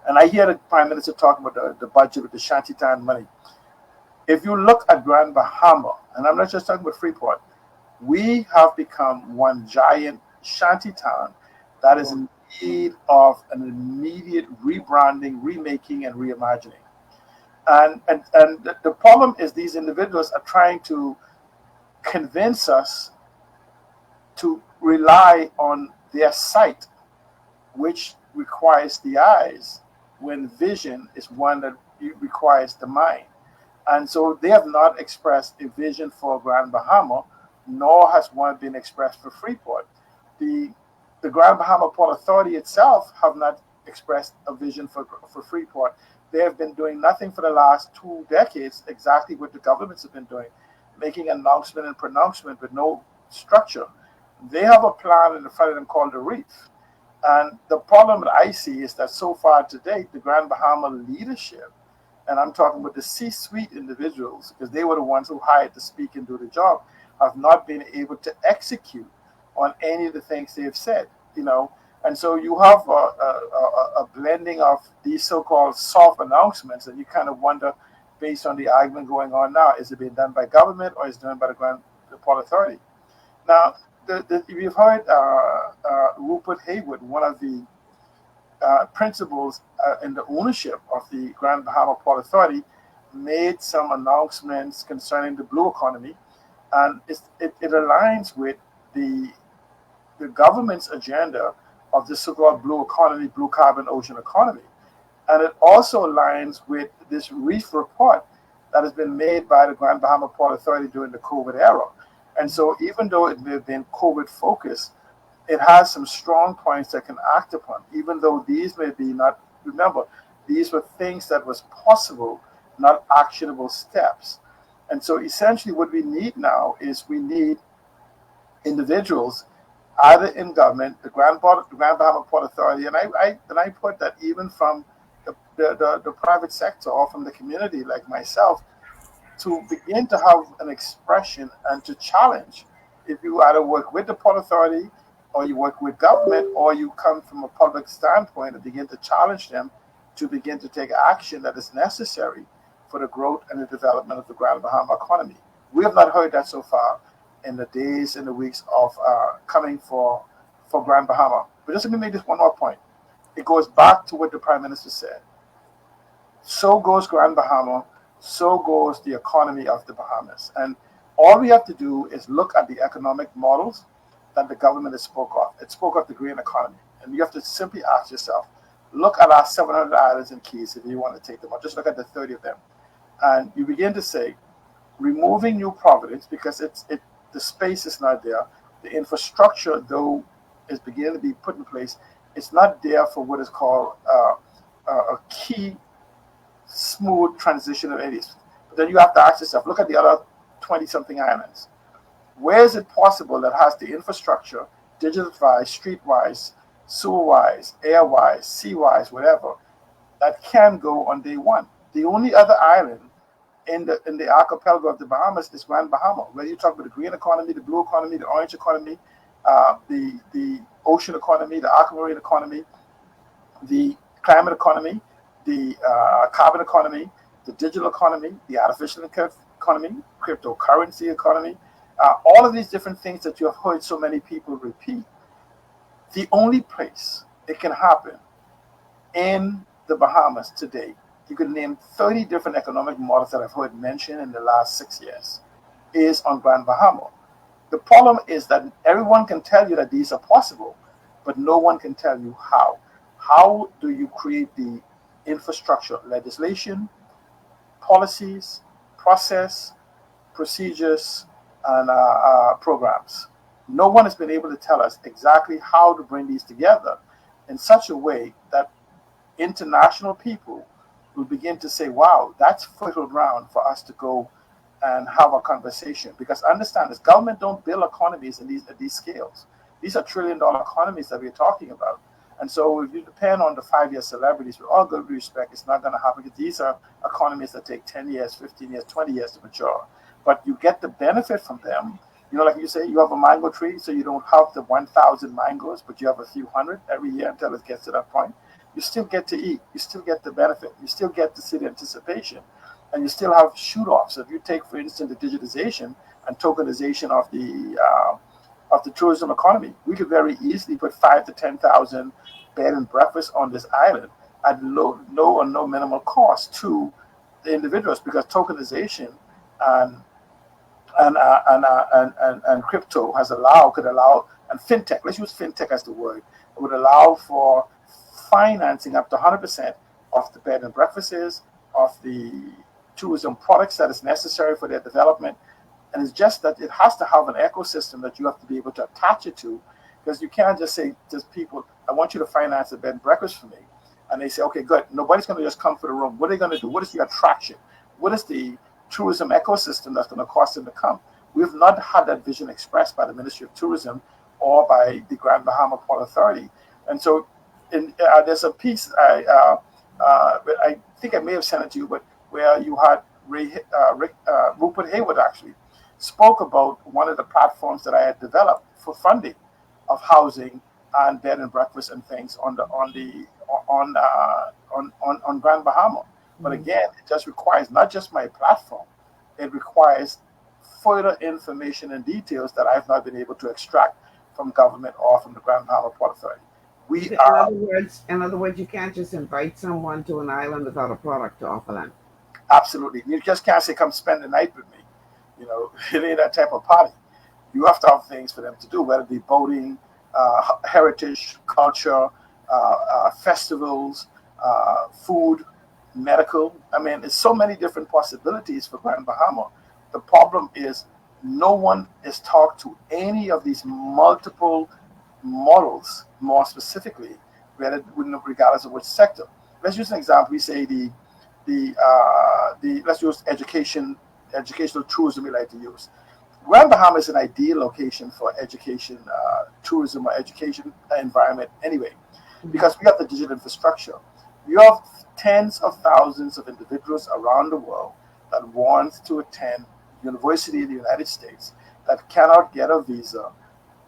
and I hear the Prime Minister talking about the budget with the shantytown money. If you look at Grand Bahama, and I'm not just talking about Freeport, we have become one giant shantytown that is in need of an immediate rebranding, remaking, and reimagining. And the problem is these individuals are trying to convince us to rely on their sight, which requires the eyes, when vision is one that requires the mind. And so they have not expressed a vision for Grand Bahama, nor has one been expressed for Freeport. The Grand Bahama Port Authority itself have not expressed a vision for Freeport. They have been doing nothing for the last 2 decades, exactly what the governments have been doing, making announcement and pronouncement with no structure. They have a plan in the front of them called the Reef. And the problem that I see is that so far to date, the Grand Bahama leadership, and I'm talking about the C-suite individuals, because they were the ones who hired to speak and do the job, have not been able to execute on any of the things they've said, And so you have a blending of these so-called soft announcements, and you kind of wonder, based on the argument going on now, is it being done by government or is it done by the Port Authority? Now, we've heard Rupert Haywood, one of the principals in the ownership of the Grand Bahama Port Authority, made some announcements concerning the blue economy, and it aligns with the government's agenda of the so-called blue economy, blue carbon ocean economy. And it also aligns with this Reef report that has been made by the Grand Bahama Port Authority during the COVID era. And so even though it may have been COVID focused, it has some strong points that can act upon, even though these may be not, remember, these were things that was possible, not actionable steps. And so essentially what we need now is we need individuals either in government, the Grand Bahama Port Authority, and I put that even from the private sector or from the community like myself, to begin to have an expression and to challenge. If you either work with the Port Authority or you work with government or you come from a public standpoint and begin to challenge them to begin to take action that is necessary for the growth and the development of the Grand Bahama economy. We have not heard that so far in the days and the weeks of coming for Grand Bahama. But just let me make this one more point. It goes back to what the Prime Minister said. So goes Grand Bahama, so goes the economy of the Bahamas. And all we have to do is look at the economic models that the government has spoke of. It spoke of the green economy. And you have to simply ask yourself, look at our 700 islands and keys if you want to take them, or just look at the 30 of them. And you begin to say, removing New Providence, because the space is not there, the infrastructure, though, is beginning to be put in place, it's not there for what is called a key smooth transition of areas. But then you have to ask yourself, look at the other 20-something islands. Where is it possible that has the infrastructure, digital-wise, street-wise, sewer-wise, air-wise, sea-wise, whatever, that can go on day one? The only other island in the archipelago of the Bahamas is Grand Bahama, where you talk about the green economy, the blue economy, the orange economy, the ocean economy, the aquamarine economy, the climate economy, the carbon economy, the digital economy, the artificial economy, cryptocurrency economy, all of these different things that you have heard so many people repeat. The only place it can happen in the Bahamas today, you can name 30 different economic models that I've heard mentioned in the last 6 years, is on Grand Bahama. The problem is that everyone can tell you that these are possible, but no one can tell you how. How do you create the infrastructure, legislation, policies, process, procedures, and programs? No one has been able to tell us exactly how to bring these together in such a way that international people will begin to say, wow, that's fertile ground for us to go and have a conversation. Because understand this, government don't build economies at these scales. These are trillion-dollar economies that we're talking about. And so if you depend on the 5-year celebrities, with all good respect, it's not going to happen, because these are economies that take 10 years, 15 years, 20 years to mature. But you get the benefit from them. You know, like you say, you have a mango tree, so you don't have the 1,000 mangoes, but you have a few hundred every year until it gets to that point. You still get to eat. You still get the benefit. You still get to see the anticipation. And you still have shoot-offs. If you take, for instance, the digitization and tokenization of the tourism economy, we could very easily put 5,000 to 10,000 bed and breakfast on this island at low or no minimal cost to the individuals, because tokenization and crypto could allow, and fintech, let's use fintech as the word, it would allow for financing up to 100% of the bed and breakfasts, of the tourism products that is necessary for their development. And it's just that it has to have an ecosystem that you have to be able to attach it to, because you can't just say to people, I want you to finance a bed and breakfast for me. And they say, okay, good. Nobody's going to just come for the room. What are they going to do? What is the attraction? What is the tourism ecosystem that's going to cost them to come? We have not had that vision expressed by the Ministry of Tourism or by the Grand Bahama Port Authority. And so there's a piece, I think I may have sent it to you, but where you had Rupert Hayward actually spoke about one of the platforms that I had developed for funding of housing and bed and breakfast and things on Grand Bahama. But again, it just requires not just my platform; it requires further information and details that I've not been able to extract from government or from the Grand Bahama Port Authority. In other words, you can't just invite someone to an island without a product to offer them. Absolutely. You just can't say, come spend the night with me. You know, it ain't that type of party. You have to have things for them to do, whether it be boating, heritage, culture, festivals, food, medical. I mean, there's so many different possibilities for Grand Bahama. The problem is no one is talked to any of these multiple models more specifically, regardless of which sector. Let's use an example. We say the let's use education educational tourism we like to use. Grand Bahama is an ideal location for education, tourism, or education environment anyway, because we have the digital infrastructure. You have tens of thousands of individuals around the world that want to attend university in the United States that cannot get a visa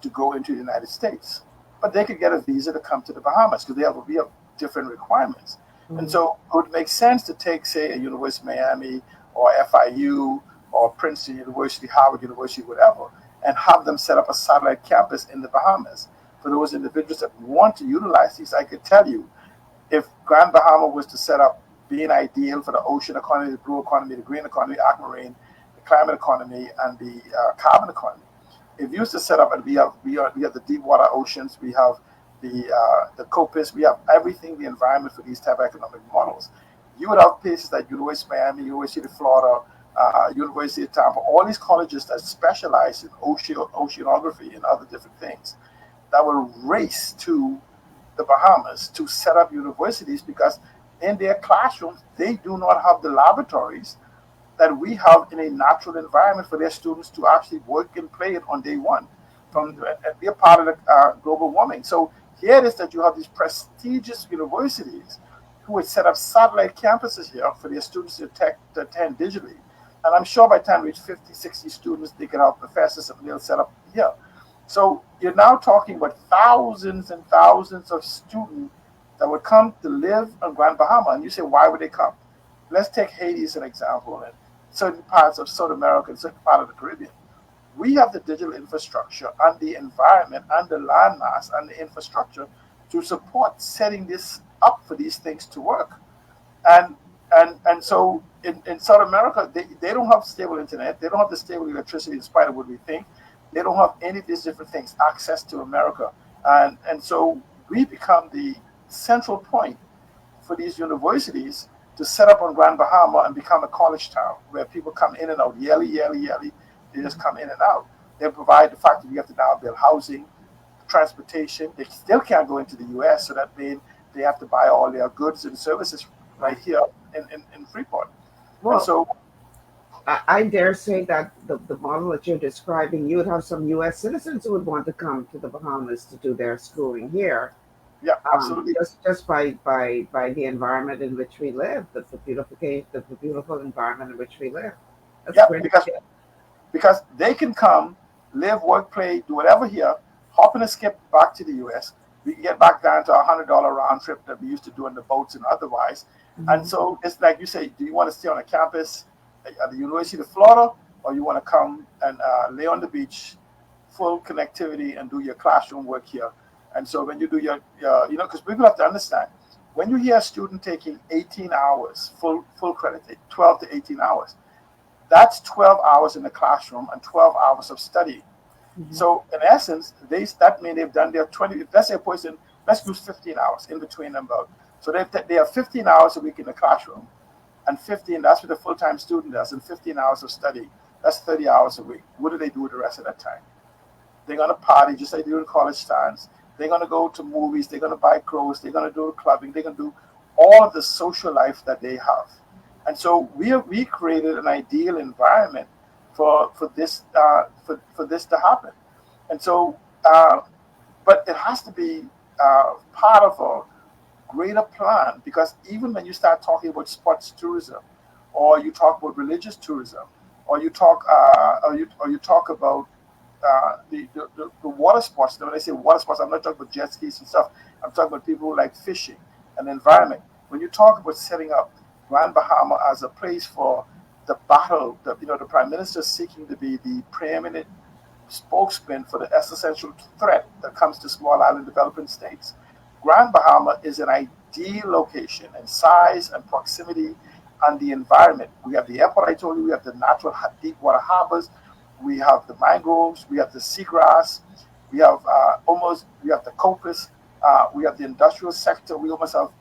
to go into the United States, but they could get a visa to come to the Bahamas because we have different requirements. And so it would make sense to take, say, a University of Miami or FIU or Princeton University, Harvard University, whatever, and have them set up a satellite campus in the Bahamas for those individuals that want to utilize these. I could tell you, if Grand Bahama was to set up, being ideal for the ocean economy, the blue economy, the green economy, aquamarine, the climate economy, and the carbon economy. If you used to set up, and we have the deep water oceans, we have the COPIS, we have everything, the environment for these type of economic models. You would have places like University of Miami, University of Florida, University of Tampa, all these colleges that specialize in oceanography and other different things that will race to the Bahamas to set up universities, because in their classrooms, they do not have the laboratories that we have in a natural environment for their students to actually work and play it on day one, and be a part of the global warming. So here it is that you have these prestigious universities who would set up satellite campuses here for their students to attend digitally. And I'm sure by the time we reach 50, 60 students, they can have professors and they'll set up here. So you're now talking about thousands and thousands of students that would come to live on Grand Bahama. And you say, why would they come? Let's take Haiti as an example, and certain parts of South America and certain part of the Caribbean. We have the digital infrastructure and the environment and the landmass and the infrastructure to support setting this up for these things to work. And so in South America, they don't have stable internet. They don't have the stable electricity in spite of what we think. They don't have any of these different things, access to America. And so we become the central point for these universities to set up on Grand Bahama and become a college town where people come in and out, yearly. They just come in and out. They provide the fact that we have to now build housing, transportation. They still can't go into the U.S., so that means they have to buy all their goods and services right here in Freeport. Well, and so I dare say that the model that you're describing, you would have some U.S. citizens who would want to come to the Bahamas to do their schooling here. Yeah, absolutely. Just by the environment in which we live, the beautiful environment in which we live. That's because they can come, live, work, play, do whatever here, hop in a skip back to the U.S. We can get back down to $100 round trip that we used to do in the boats and otherwise. Mm-hmm. And so it's like you say, do you want to stay on a campus at the University of Florida, or you want to come and lay on the beach, full connectivity, and do your classroom work here? And so when you do your because people have to understand, when you hear a student taking 18 hours, full credit, 12 to 18 hours, that's 12 hours in the classroom and 12 hours of study. Mm-hmm. So in essence, that means they've done their 20, let's say a person, let's use 15 hours in between them both. So they have 15 hours a week in the classroom, and 15, that's what a full-time student does, and 15 hours of study, that's 30 hours a week. What do they do with the rest of that time? They're going to party just like they do in college stands. They're going to go to movies. They're going to buy clothes. They're going to do clubbing. They're going to do all of the social life that they have. And so we created an ideal environment for this to happen. And so, but it has to be part of a greater plan, because even when you start talking about sports tourism, or you talk about religious tourism, or you talk about the water sports. When I say water sports, I'm not talking about jet skis and stuff. I'm talking about people who like fishing and the environment. When you talk about setting up Grand Bahama as a place for the battle, the Prime Minister seeking to be the preeminent spokesman for the existential threat that comes to small island developing states, Grand Bahama is an ideal location in size and proximity and the environment. We have the airport, I told you, we have the natural deep water harbors, we have the mangroves, we have the seagrass, we have the coppice, we have the industrial sector. We almost have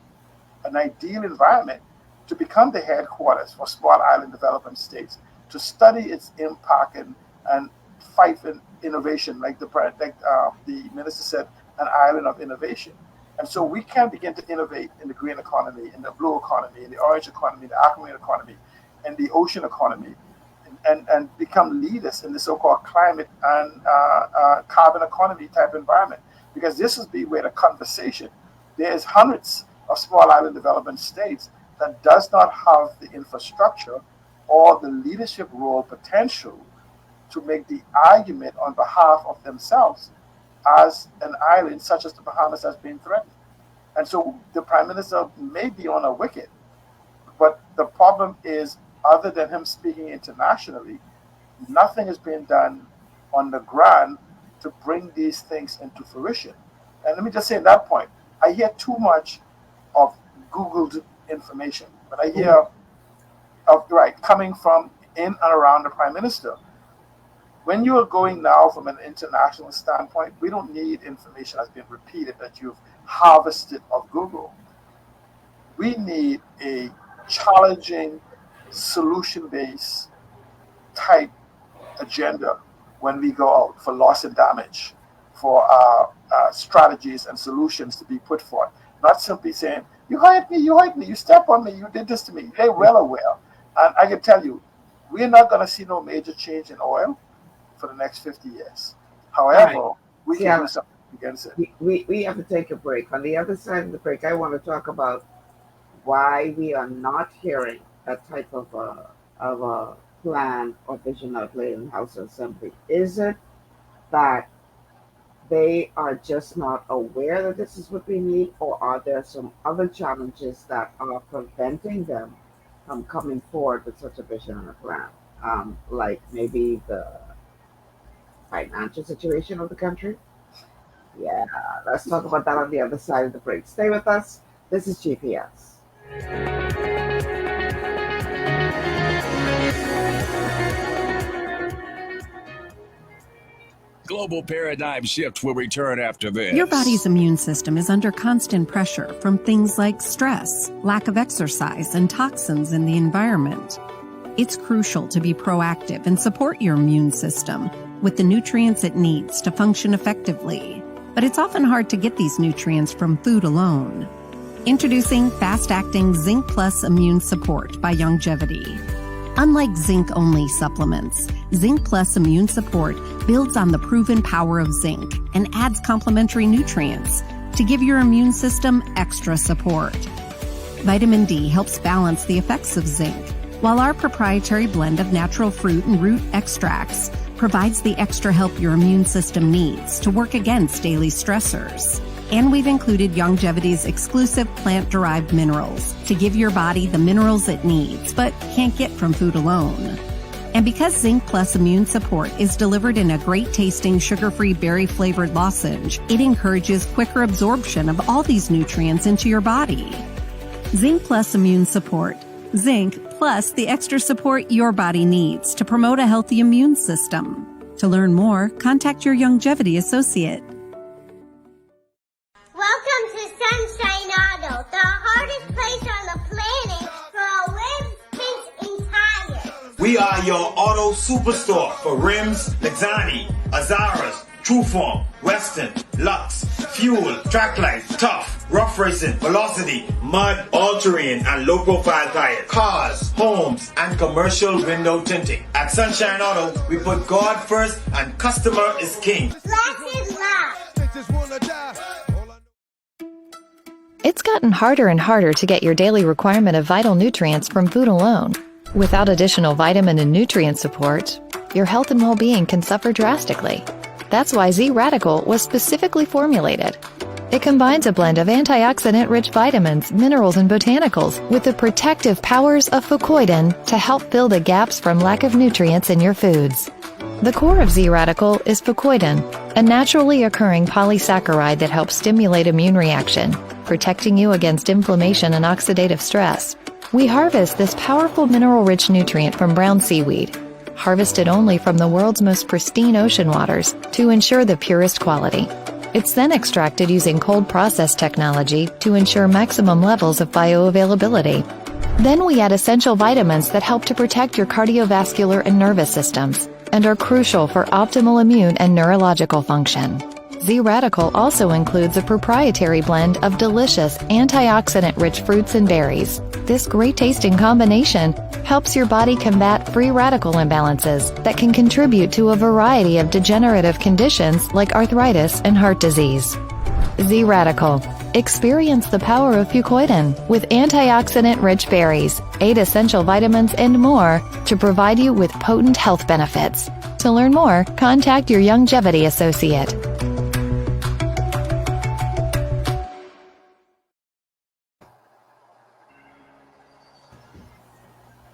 an ideal environment to become the headquarters for small island development states, to study its impact and fight for innovation, like the minister said, an island of innovation. And so we can begin to innovate in the green economy, in the blue economy, in the orange economy, the aquamarine economy, and the ocean economy, and become leaders in the so-called climate and carbon economy type environment. Because this is where the conversation, there's hundreds of small island development states that does not have the infrastructure or the leadership role potential to make the argument on behalf of themselves as an island such as the Bahamas has been threatened. And so the Prime Minister may be on a wicket, but the problem is, other than him speaking internationally, nothing is being done on the ground to bring these things into fruition. And let me just say at that point, I hear too much of Googled information, but I hear of coming from in and around the Prime Minister. When you are going now from an international standpoint, we don't need information that's been repeated that you've harvested of Google. We need a challenging, solution-based type agenda when we go out for loss and damage, for strategies and solutions to be put forth. Not simply saying, you hired me, you stepped on me, you did this to me. They're well aware. And I can tell you, we're not going to see no major change in oil for the next 50 years. However, we can do something against it. We have to take a break. On the other side of the break, I want to talk about why we are not hearing that type of a plan or vision outlaid in the House of Assembly. Is it that they are just not aware that this is what we need, or are there some other challenges that are preventing them from coming forward with such a vision and a plan? Like maybe the financial situation of the country? Yeah, let's talk about that on the other side of the break. Stay with us. This is GPS. Global paradigm shift will return after this. Your body's immune system is under constant pressure from things like stress, lack of exercise, and toxins in the environment. It's crucial to be proactive and support your immune system with the nutrients it needs to function effectively. But it's often hard to get these nutrients from food alone. Introducing fast-acting Zinc Plus Immune Support by Longevity. Unlike zinc-only supplements, Zinc Plus Immune Support builds on the proven power of zinc and adds complementary nutrients to give your immune system extra support. Vitamin D helps balance the effects of zinc, while our proprietary blend of natural fruit and root extracts provides the extra help your immune system needs to work against daily stressors. And we've included Longevity's exclusive plant-derived minerals to give your body the minerals it needs, but can't get from food alone. And because Zinc Plus Immune Support is delivered in a great-tasting, sugar-free, berry-flavored lozenge, it encourages quicker absorption of all these nutrients into your body. Zinc Plus Immune Support. Zinc plus the extra support your body needs to promote a healthy immune system. To learn more, contact your Longevity associate. Welcome to Sunshine Auto, the hardest place on the planet for a rim fence and tires. We are your auto superstore for rims, Lexani, Azaras, Trueform, Western, Lux, Fuel, Tracklife, Tough, Rough Racing, Velocity, Mud, All-Terrain, and low-profile tires. Cars, homes, and commercial window tinting. At Sunshine Auto, we put God first and customer is king. Blessed love. It's gotten harder and harder to get your daily requirement of vital nutrients from food alone. Without additional vitamin and nutrient support, your health and well-being can suffer drastically. That's why Z-Radical was specifically formulated. It combines a blend of antioxidant-rich vitamins, minerals, and botanicals with the protective powers of fucoidan to help fill the gaps from lack of nutrients in your foods. The core of Z-Radical is fucoidan, a naturally occurring polysaccharide that helps stimulate immune reaction, protecting you against inflammation and oxidative stress. We harvest this powerful mineral-rich nutrient from brown seaweed, harvested only from the world's most pristine ocean waters to ensure the purest quality. It's then extracted using cold process technology to ensure maximum levels of bioavailability. Then we add essential vitamins that help to protect your cardiovascular and nervous systems and are crucial for optimal immune and neurological function. Z-Radical also includes a proprietary blend of delicious antioxidant-rich fruits and berries. This great-tasting combination helps your body combat free radical imbalances that can contribute to a variety of degenerative conditions like arthritis and heart disease. Z-Radical. Experience the power of Fucoidan with antioxidant-rich berries, 8 essential vitamins, and more to provide you with potent health benefits. To learn more, contact your Youngevity associate.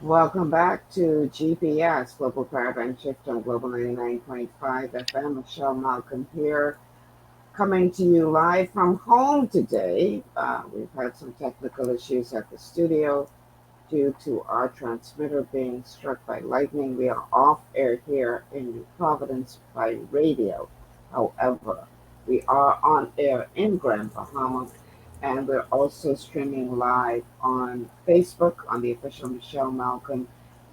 Welcome back to GPS, Global Paradigm Shift on Global 99.5 FM. Michelle Malcolm here, coming to you live from home today. We've had some technical issues at the studio due to our transmitter being struck by lightning. We are off air here in New Providence by radio. However, we are on air in Grand Bahama, and we're also streaming live on Facebook on the official Michelle Malcolm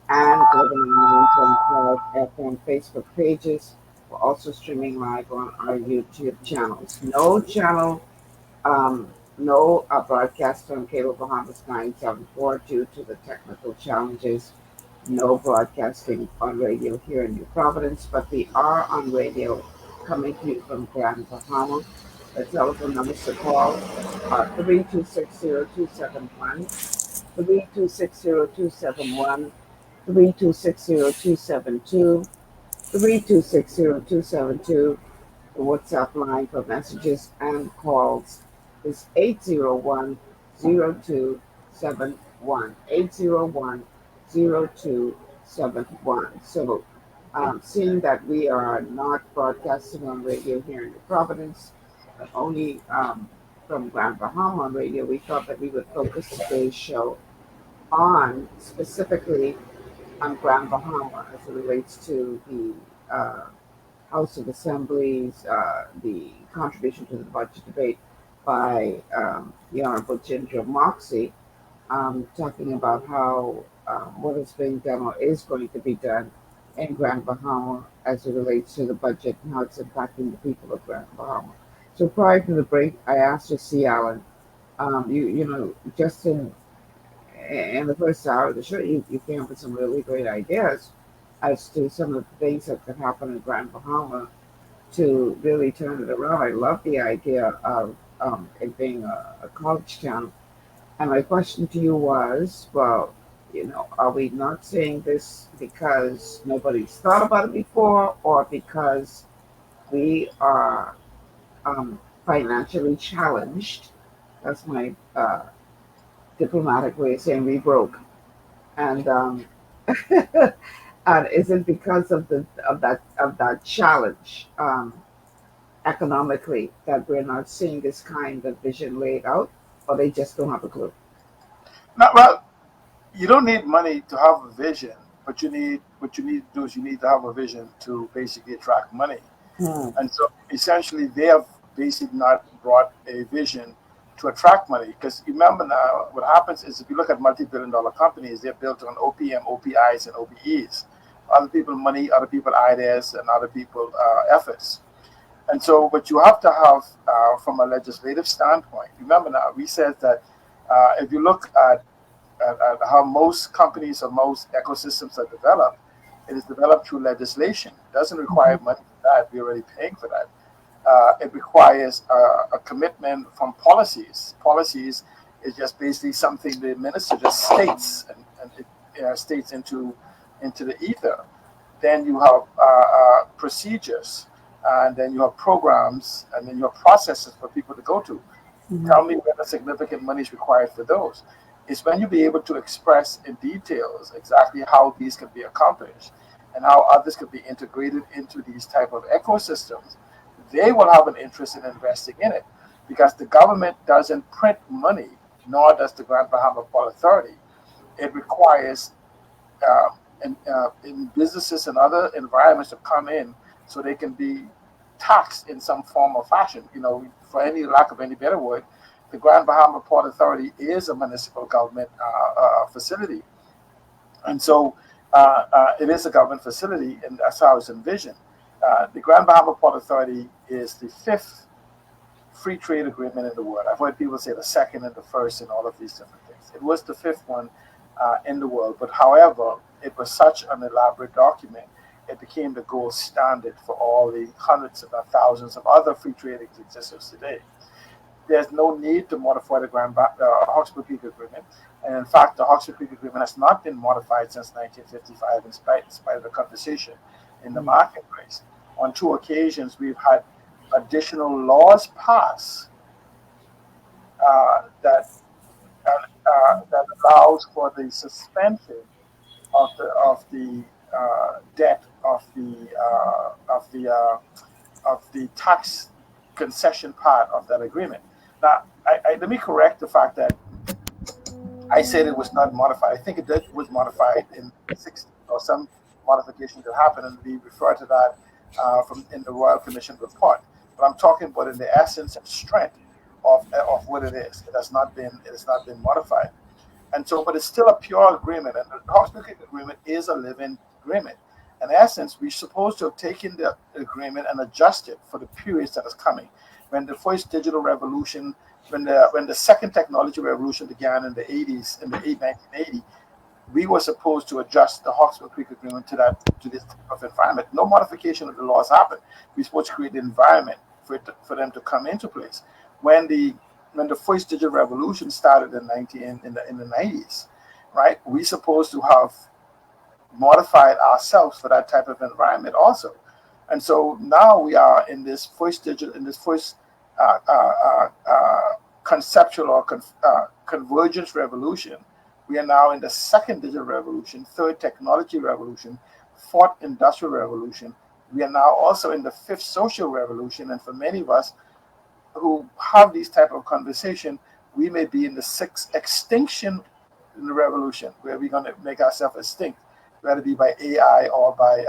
and Global 99.5 FM Facebook pages. We're also streaming live on our YouTube channels. No broadcast on Cable Bahamas 974 due to the technical challenges. No broadcasting on radio here in New Providence, but we are on radio coming to you from Grand Bahama. The telephone numbers to call are 3260271, 3260271, 3260272, 3260272. The WhatsApp line for messages and calls is 801-0271, 801-0271. So seeing that we are not broadcasting on radio here in New Providence, but only from Grand Bahama on radio, we thought that we would focus today's show on specifically on Grand Bahama as it relates to the House of Assemblies, the contribution to the budget debate by the Honorable Ginger Moxie, talking about how what is being done or is going to be done in Grand Bahama as it relates to the budget and how it's impacting the people of Grand Bahama. So prior to the break, I asked you, C. Allen, you know, just in the first hour of the show, you came up with some really great ideas as to some of the things that could happen in Grand Bahama to really turn it around. I love the idea of it being a college town. And my question to you was, well, you know, are we not saying this because nobody's thought about it before, or because we are financially challenged? That's my diplomatic way of saying we broke. And and is it because of that challenge economically that we're not seeing this kind of vision laid out, or they just don't have a clue? No, well, you don't need money to have a vision, but what you need to do is you need to have a vision to basically attract money. And so essentially they have basically not brought a vision to attract money, because remember now what happens is if you look at multi-billion-dollar companies, they're built on OPM, OPIs, and OPEs. Other people money, other people ideas, and other people efforts. And so what you have to have from a legislative standpoint, remember now, we said that if you look at how most companies or most ecosystems are developed, it is developed through legislation. It doesn't require money for that. We're already paying for that. It requires a commitment from policies. Policies is just basically something the minister just states and it states into the ether. Then you have procedures, and then you have programs, and then you have processes for people to go to. Tell me whether significant money is required for those. It's when you be able to express in details exactly how these can be accomplished and how others can be integrated into these type of ecosystems. They will have an interest in investing in it, because the government doesn't print money, nor does the Grand Bahama Port Authority. It requires in businesses and other environments to come in so they can be taxed in some form or fashion. You know, for any lack of any better word, the Grand Bahama Port Authority is a municipal government facility. And so it is a government facility, and that's how it's envisioned. The Grand Bahama Port Authority is the 5th free trade agreement in the world. I've heard people say the 2nd and the 1st and all of these different things. It was the 5th one in the world, but however, it was such an elaborate document, it became the gold standard for all the hundreds if not thousands of other free trade existence today. There's no need to modify the Hawkesbury Creek Agreement, and in fact, the Hawkesbury Creek Agreement has not been modified since 1955 in spite of the conversation in the marketplace. On 2 occasions, we've had additional laws passed that allows for the suspension of the debt of the tax concession part of that agreement. Now, let me correct the fact that I said it was not modified. I think it was modified in the 60s, or some modification that happened, and we refer to that in the Royal Commission report. But I'm talking about in the essence and strength of what it is. It has not been modified, and so, but it's still a pure agreement. And the Hawkesbury Creek Agreement is a living agreement. In essence, we're supposed to have taken the agreement and adjust it for the periods that is coming. When the first digital revolution, when the second technology revolution began in the 80s, in the 1980, we were supposed to adjust the Hawkesbury Creek Agreement to this type of environment. No modification of the laws happened. We're supposed to create the environment for them to come into place. When the first digital revolution started in the 90s, right? We're supposed to have modified ourselves for that type of environment also. And so now we are in this first conceptual or convergence revolution. We are now in the second digital revolution, third technology revolution, fourth industrial revolution. We are now also in the fifth social revolution. And for many of us who have these type of conversation, we may be in the sixth extinction in the revolution, where we're going to make ourselves extinct, whether it be by AI or by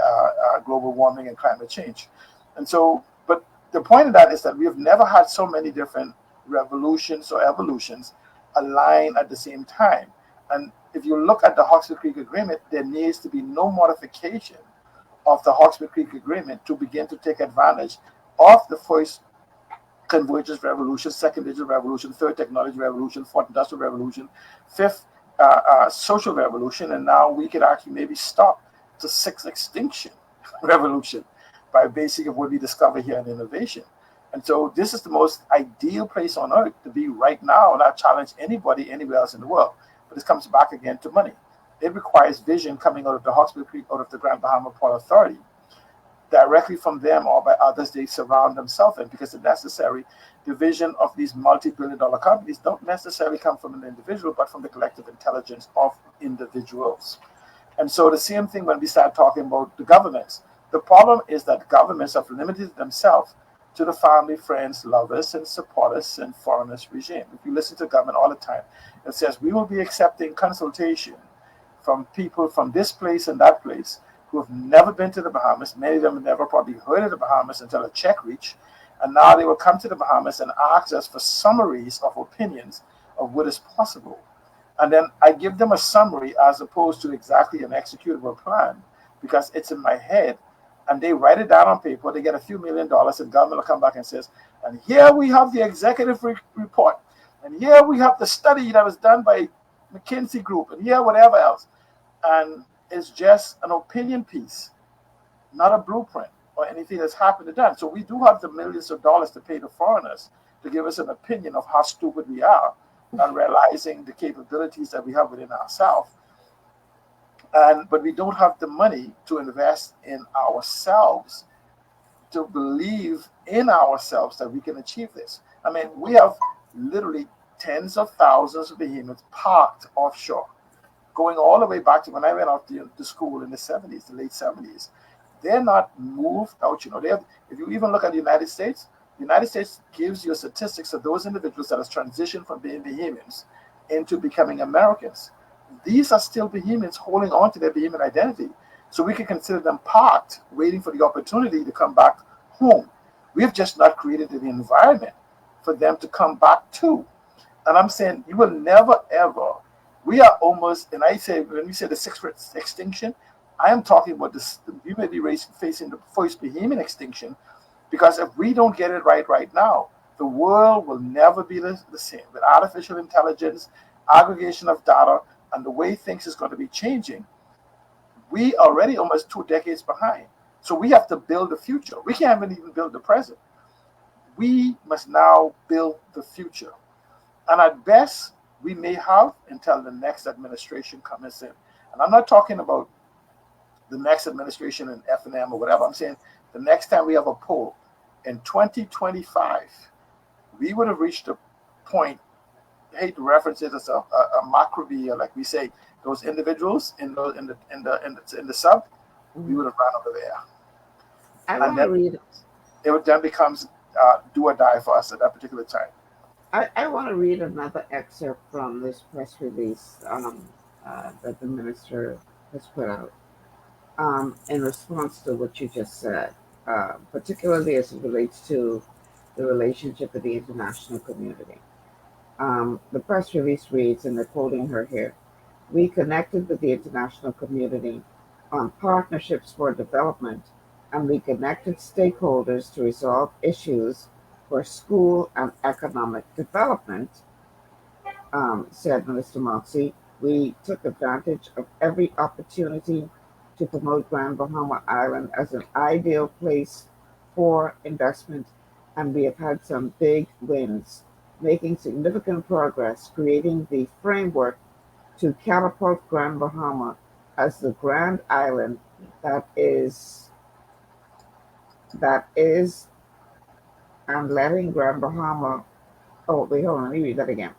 global warming and climate change. And so, but the point of that is that we have never had so many different revolutions or evolutions align at the same time. And if you look at the Hawkesbury Creek Agreement, there needs to be no modification of the Hawkesbury Creek Agreement to begin to take advantage of the first convergence revolution, second digital revolution, third technology revolution, fourth industrial revolution, fifth social revolution, and now we could actually maybe stop the sixth extinction revolution by basic of what we discover here in innovation. And so this is the most ideal place on earth to be right now, and I challenge anybody anywhere else in the world. But this comes back again to money. It requires vision coming out of the Hawkesbury Creek, out of the Grand Bahama Port Authority, directly from them or by others they surround themselves in, because it's necessary. The vision of these multi-billion-dollar companies don't necessarily come from an individual, but from the collective intelligence of individuals. And so the same thing when we start talking about the governments. The problem is that governments have limited themselves to the family, friends, lovers, and supporters and foreigners regime. If you listen to government all the time, it says we will be accepting consultation from people from this place and that place who have never been to the Bahamas. Many of them have never probably heard of the Bahamas until a check reached. And now they will come to the Bahamas and ask us for summaries of opinions of what is possible. And then I give them a summary as opposed to exactly an executable plan, because it's in my head. And they write it down on paper. They get a few $1 million, and government will come back and says, and here we have the executive report. And here we have the study that was done by McKinsey Group, and here whatever else. And it's just an opinion piece, not a blueprint or anything that's happened and done. So we do have the millions of dollars to pay the foreigners to give us an opinion of how stupid we are, and realizing the capabilities that we have within ourselves. But we don't have the money to invest in ourselves, to believe in ourselves that we can achieve this. I mean, we have literally tens of thousands of behemoths parked offshore, going all the way back to when I went off to school in the 70s, the late 70s. They're not moved out. You know, if you even look at the United States gives you statistics of those individuals that has transitioned from being Bahamians into becoming Americans. These are still Bahamians holding on to their Bahamian identity. So we can consider them parked, waiting for the opportunity to come back home. We have just not created the environment for them to come back to. And I'm saying you will never, ever, we are almost, and I say, when we say the sixth extinction, I am talking about this. We may be facing the first Bohemian extinction, because if we don't get it right now, the world will never be the same. With artificial intelligence, aggregation of data, and the way things is going to be changing, we are already almost 2 decades behind. So we have to build the future. We can't even build the present. We must now build the future. And at best, we may have until the next administration comes in. And I'm not talking about the next administration in F&M or whatever. I'm saying the next time we have a poll in 2025, we would have reached a point, I hate to reference it as a macrovia, like we say, those individuals in the sub, we would have run over there. I want to read. It then becomes do or die for us at that particular time. I want to read another excerpt from this press release that the minister has put out in response to what you just said, particularly as it relates to the relationship with the international community. The press release reads, and they're quoting her here, "We connected with the international community on partnerships for development, and we connected stakeholders to resolve issues for school and economic development," said Minister Moxie. "We took advantage of every opportunity to promote Grand Bahama Island as an ideal place for investment, and we have had some big wins, making significant progress, creating the framework to catapult Grand Bahama as the grand island that is, and letting Grand Bahama, oh, wait, hold on, let me read that again.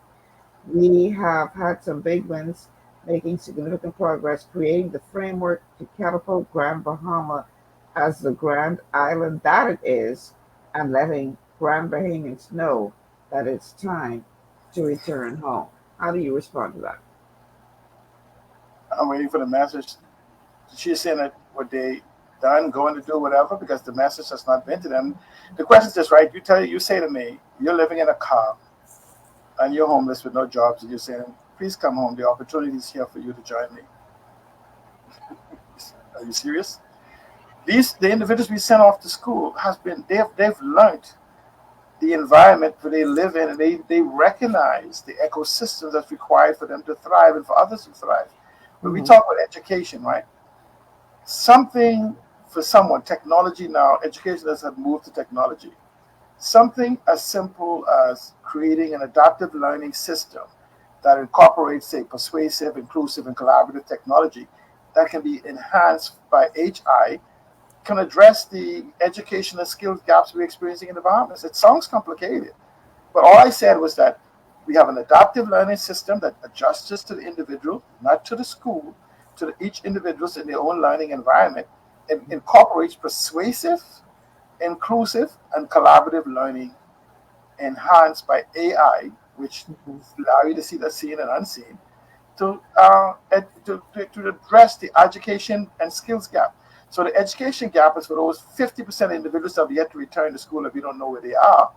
We have had some big wins, making significant progress, creating the framework to catapult Grand Bahama as the grand island that it is, and letting Grand Bahamians know that it's time to return home." How do you respond to that? I'm waiting for the message. She's saying that what they done, going to do whatever, because the message has not been to them. The question is just right. You say to me, you're living in a car and you're homeless with no jobs, and you're saying, please come home. The opportunity is here for you to join me. Are you serious? The individuals we sent off to school they've learned the environment where they live in, and they recognize the ecosystems that's required for them to thrive and for others to thrive. When we talk about education, right? Something for someone, technology now, education has moved to technology. Something as simple as creating an adaptive learning system that incorporates, say, persuasive, inclusive, and collaborative technology that can be enhanced by HI can address the educational skills gaps we're experiencing in the Bahamas. It sounds complicated, but all I said was that we have an adaptive learning system that adjusts to the individual, not to the school, to each individual's in their own learning environment, and incorporates persuasive, inclusive, and collaborative learning enhanced by AI, which allow you to see the seen and unseen, to address the education and skills gap. So the education gap is for those 50% of individuals that have yet to return to school if you don't know where they are,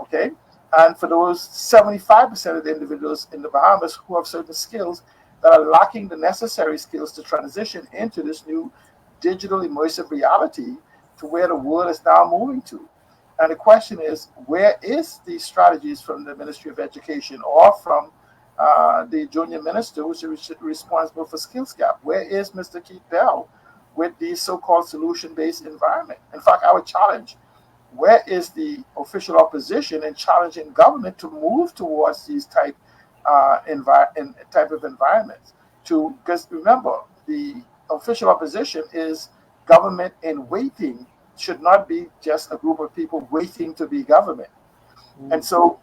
okay? And for those 75% of the individuals in the Bahamas who have certain skills that are lacking the necessary skills to transition into this new digital immersive reality to where the world is now moving to. And the question is, where is the strategies from the Ministry of Education or from the junior minister who's responsible for skills gap? Where is Mr. Keith Bell with the so-called solution-based environment? In fact, I would challenge, where is the official opposition in challenging government to move towards these type of environments? Because remember, the official opposition is government in waiting, should not be just a group of people waiting to be government. And so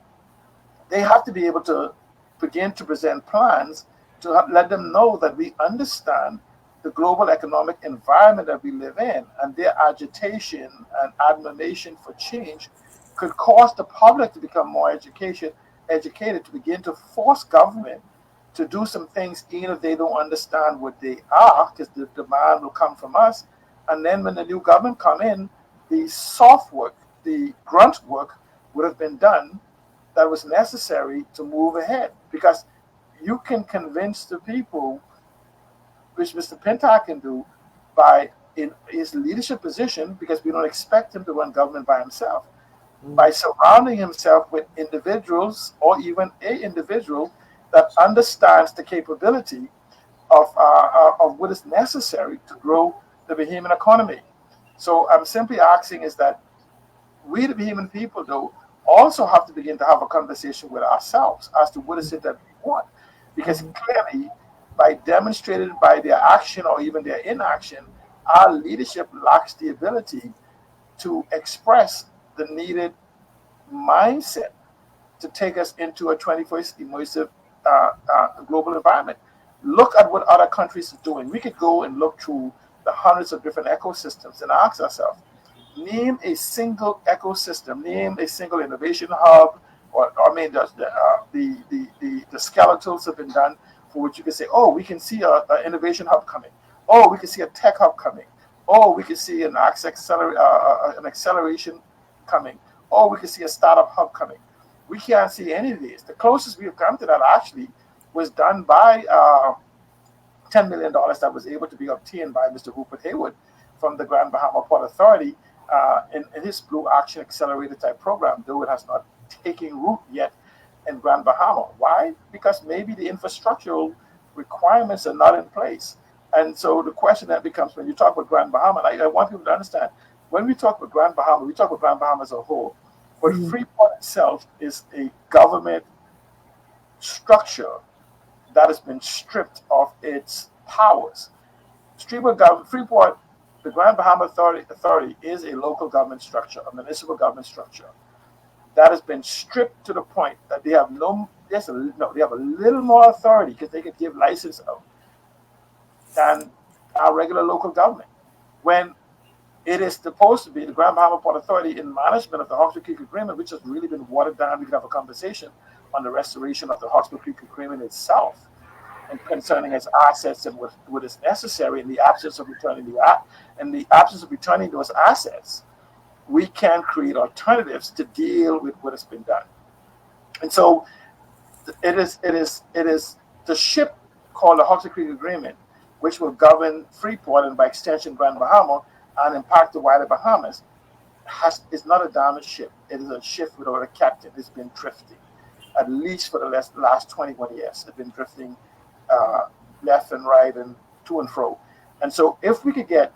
they have to be able to begin to present plans to let them know that we understand the global economic environment that we live in, and their agitation and admonition for change could cause the public to become more educated to begin to force government to do some things even if they don't understand what they are, because the demand will come from us. And then when the new government come in, the soft work, the grunt work would have been done that was necessary to move ahead. Because you can convince the people, which Mr. Pintock can do, by in his leadership position, because we don't expect him to run government by himself, by surrounding himself with individuals or even a individual that understands the capability of what is necessary to grow the Bahamian economy. So I'm simply asking is that we, the Bahamian people, though, also have to begin to have a conversation with ourselves as to what is it that we want. Because clearly, by demonstrated by their action or even their inaction, our leadership lacks the ability to express the needed mindset to take us into a 21st immersive global environment. Look at what other countries are doing. We could go and look through the hundreds of different ecosystems and ask ourselves, name a single ecosystem, name a single innovation hub, or I mean, the skeletals have been done for which you can say, oh, we can see an innovation hub coming. Oh, we can see a tech hub coming. Oh, we can see an acceleration coming. Oh, we can see a startup hub coming. We can't see any of these. The closest we have come to that actually was done by $10 million that was able to be obtained by Mr. Rupert Haywood from the Grand Bahama Port Authority in his Blue Action Accelerator type program, though it has not taken root yet in Grand Bahama. Why? Because maybe the infrastructural requirements are not in place. And so the question that becomes when you talk about Grand Bahama, and I want people to understand, when we talk about Grand Bahama, we talk about Grand Bahama as a whole. But Freeport itself is a government structure that has been stripped of its powers. Freeport, the Grand Bahama Authority is a local government structure, a municipal government structure that has been stripped to the point that they have they have a little more authority because they could give license out than our regular local government. When it is supposed to be the Grand Bahama Port Authority in management of the Hawkesbury Creek Agreement, which has really been watered down. We could have a conversation on the restoration of the Hawkesbury Creek Agreement itself and concerning its assets and what is necessary in the absence of returning those assets. We can create alternatives to deal with what has been done. And so it is the ship called the Hawkesbury Creek Agreement, which will govern Freeport and by extension Grand Bahama and impact the wider Bahamas, is not a diamond ship. It is a ship without a captain. It's been drifting, at least for the last 21 years. It's been drifting left and right and to and fro. And so if we could get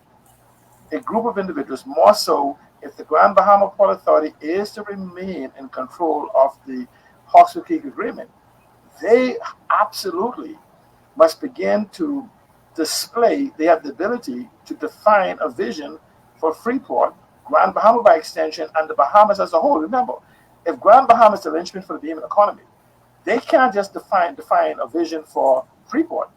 a group of individuals, more so if the Grand Bahama Port Authority is to remain in control of the Hawkesbury Creek Agreement, they absolutely must begin to display, they have the ability to define a vision for Freeport, Grand Bahama by extension, and the Bahamas as a whole. Remember, if Grand Bahama is the linchpin for the Bahamian economy, they can't just define a vision for Freeport.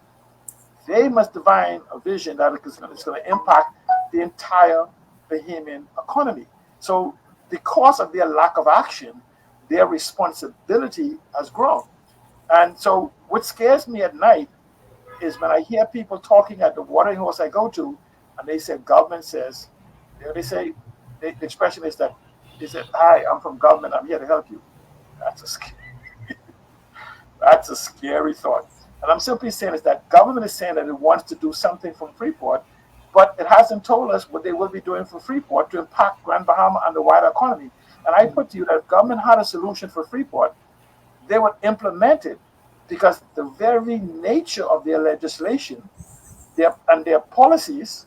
They must define a vision that is going to impact the entire Bahamian economy. So because of their lack of action, their responsibility has grown. And so what scares me at night is when I hear people talking at the watering holes I go to, and they say government says, the expression is that they said, "Hi, I'm from government. I'm here to help you." That's a scary thought. And I'm simply saying is that government is saying that it wants to do something from Freeport, but it hasn't told us what they will be doing for Freeport to impact Grand Bahama and the wider economy. And I put to you that if government had a solution for Freeport, they would implement it, because the very nature of their legislation their policies,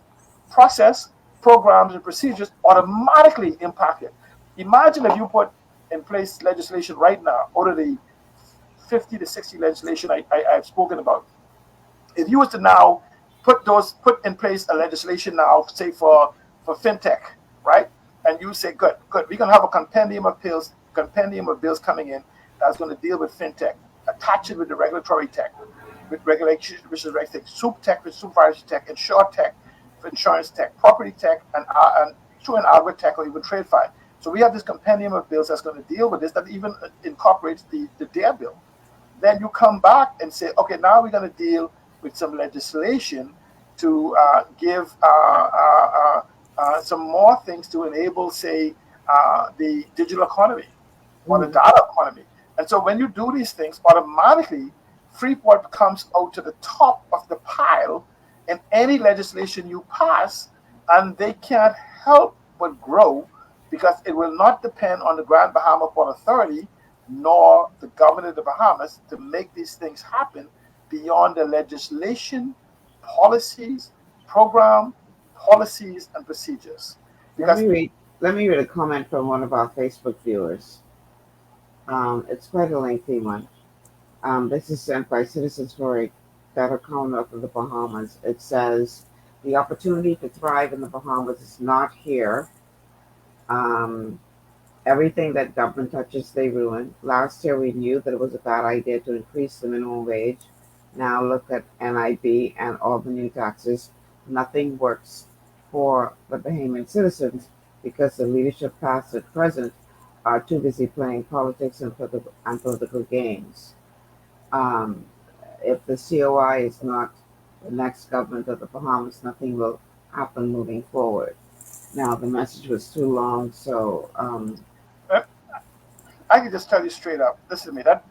process, programs, and procedures automatically impact it. Imagine if you put in place legislation right now, out of the 50 to 60 legislation I've spoken about. If you was to now put in place a legislation now, say for fintech, right? And you say, good, we're gonna have a compendium of bills coming in that's going to deal with fintech. Attach it with the regulatory tech, with regulation, which is regulatory tech, soup tech, with supervisory tech, insure tech, for insurance tech, property tech, and true and outward tech, or even trade file. So we have this compendium of bills that's going to deal with this, that even incorporates the DARE bill. Then you come back and say, okay, now we're going to deal with some legislation to give some more things to enable, say, the digital economy or the data economy. And so when you do these things, automatically Freeport comes out to the top of the pile in any legislation you pass, and they can't help but grow because it will not depend on the Grand Bahama Port Authority nor the government of the Bahamas to make these things happen beyond the legislation, policies, program, policies, and procedures. Let me read a comment from one of our Facebook viewers. It's quite a lengthy one. This is sent by Citizens for a Better Commonwealth of the Bahamas. It says, the opportunity to thrive in the Bahamas is not here. Everything that government touches, they ruin. Last year, we knew that it was a bad idea to increase the minimum wage. Now look at NIB and all the new taxes. Nothing works for the Bahamian citizens because the leadership past and present are too busy playing politics and political games. If the COI is not the next government of the Bahamas, nothing will happen moving forward. Now, the message was too long, so I can just tell you straight up. Listen to me. That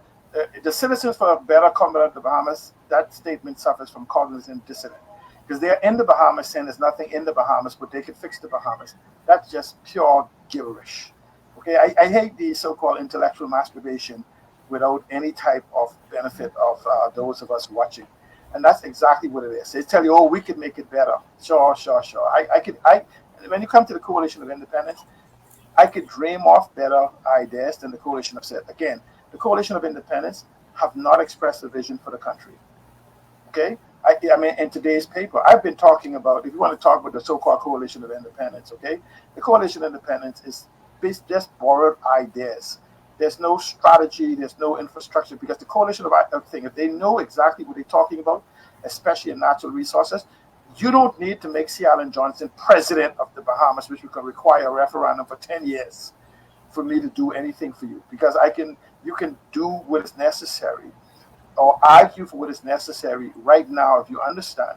the Citizens for a Better Commonwealth of the Bahamas, that statement suffers from cognizant dissonance because they're in the Bahamas saying there's nothing in the Bahamas, but they can fix the Bahamas. That's just pure gibberish. Okay, I hate the so-called intellectual masturbation without any type of benefit of those of us watching, and that's exactly what it is. They tell you, "Oh, we could make it better." Sure. When you come to the Coalition of Independence, I could dream of better ideas than the Coalition have said. Again, the Coalition of Independence have not expressed a vision for the country. Okay? I mean, in today's paper, I've been talking about, if you want to talk about the so-called Coalition of Independence, okay? The Coalition of Independence is just borrowed ideas. There's no strategy, there's no infrastructure, because the Coalition of Everything, if they know exactly what they're talking about, especially in natural resources, you don't need to make C. Allen Johnson president of the Bahamas, which can require a referendum for 10 years for me to do anything for you. Because you can do what is necessary or argue for what is necessary right now if you understand.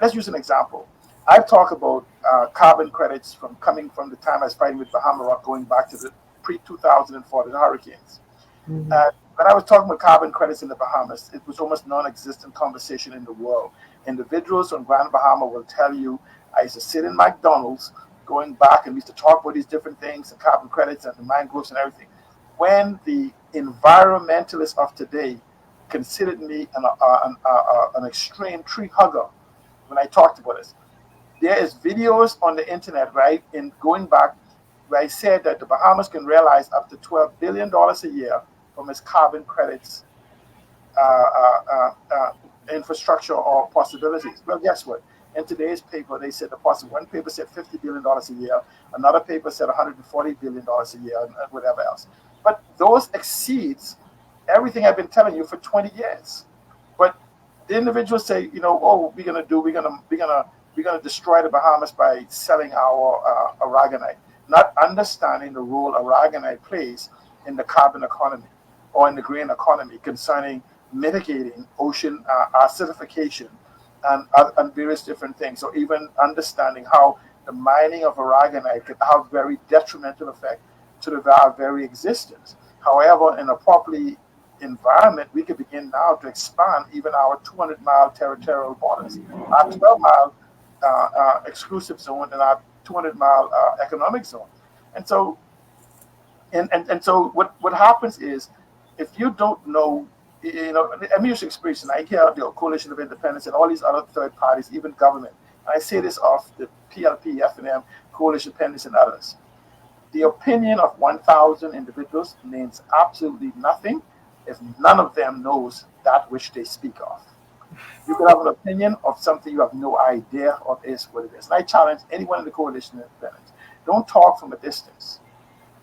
Let's use an example. I've talked about carbon credits coming from the time I was fighting with Bahama Rock going back to the pre-2004, the hurricanes. mm-hmm. When I was talking about carbon credits in the Bahamas, it was almost non-existent conversation in the world. Individuals on Grand Bahama will tell you, I used to sit in McDonald's going back and we used to talk about these different things and carbon credits and the mangroves and everything. When the environmentalists of today considered me an extreme tree hugger when I talked about this, there is videos on the internet, right, in going back where I said that the Bahamas can realize up to $12 billion a year from its carbon credits infrastructure or possibilities. Well, guess what? In today's paper, they said the possible. One paper said $50 billion a year. Another paper said $140 billion a year, and whatever else. But those exceeds everything I've been telling you for 20 years. But the individuals say, oh, we're gonna destroy the Bahamas by selling our aragonite, not understanding the role aragonite plays in the carbon economy or in the green economy concerning mitigating ocean acidification and various different things, or even understanding how the mining of aragonite can have very detrimental effect to our very existence. However, in a properly environment, we can begin now to expand even our 200-mile territorial borders, our 12-mile exclusive zone, and our 200-mile economic zone. And so, and so what happens is, if you don't know, I'm used to experience, and I hear the Coalition of Independence and all these other third parties, even government, and I say this off the PLP, FNM, Coalition of Independence, and others. The opinion of 1,000 individuals means absolutely nothing if none of them knows that which they speak of. You could have an opinion of something you have no idea of is what it is. And I challenge anyone in the Coalition of Independence, don't talk from a distance.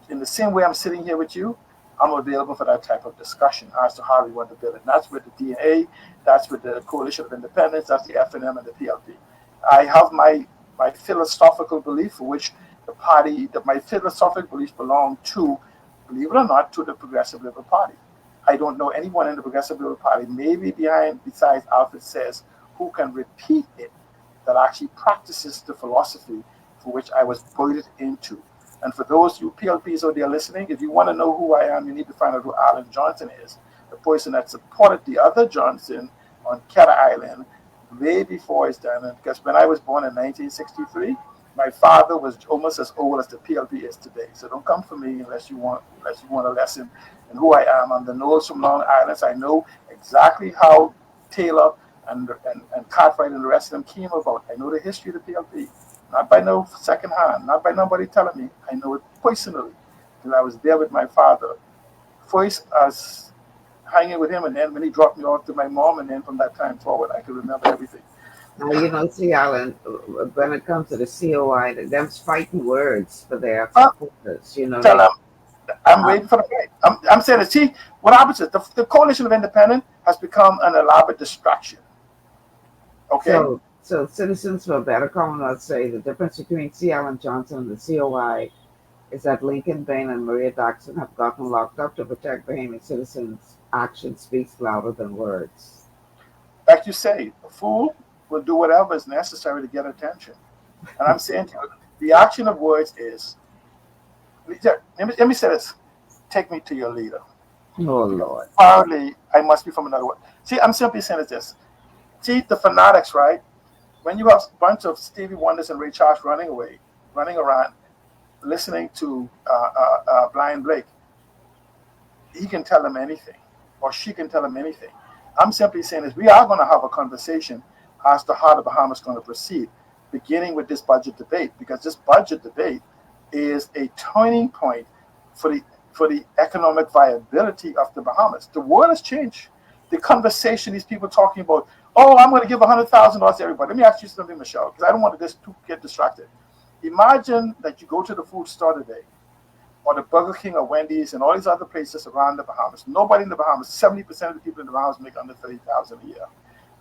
In the same way I'm sitting here with you, I'm available for that type of discussion as to how we want to build it. And that's with the DNA, that's with the Coalition of Independence, that's the FNM and the PLP. I have my philosophical belief, for which my philosophical beliefs belong to, believe it or not, to the Progressive Liberal Party. I don't know anyone in the Progressive Liberal Party, maybe besides Alfred Says, who can repeat it, that actually practices the philosophy for which I was voted into. And for those you PLPs out there listening, if you want to know who I am, you need to find out who Allen Johnson is, the person that supported the other Johnson on Keta Island way before his time. Because when I was born in 1963, my father was almost as old as the PLP is today. So don't come for me unless you want a lesson in who I am. I'm the Knowles from Long Island. I know exactly how Taylor and Cartwright and the rest of them came about. I know the history of the PLP, not by no second hand, not by nobody telling me. I know it personally because I was there with my father. First, as hanging with him, and then when he dropped me off to my mom, and then from that time forward, I could remember everything. Now, you know, see, Alan, when it comes to the COI, them's fighting words for their supporters, you know. Tell them, I'm waiting for the fight. I'm saying that, see, what happens is the Coalition of Independence has become an elaborate distraction. Okay? So Citizens for a Better Commonwealth say the difference between C. Alan Johnson and the COI is that Lincoln Bain and Maria Daxon have gotten locked up to protect Bahamian citizens. Action speaks louder than words. Like you say, a fool will do whatever is necessary to get attention. And I'm saying to you, the action of words is, let me say this, take me to your leader. Oh, Lord. Apparently, I must be from another world. See, I'm simply saying this. See, the fanatics, right? When you have a bunch of Stevie Wonders and Ray Charles running around, listening to Blind Blake, he can tell them anything, or she can tell them anything. I'm simply saying is we are going to have a conversation as to how the Bahamas is going to proceed, beginning with this budget debate, because this budget debate is a turning point for the economic viability of the Bahamas. The world has changed. The conversation, these people talking about, oh, I'm going to give $100,000 to everybody. Let me ask you something, Michelle, because I don't want to get distracted. Imagine that you go to the food store today, or the Burger King or Wendy's and all these other places around the Bahamas. Nobody in the Bahamas, 70% of the people in the Bahamas make under $30,000 a year.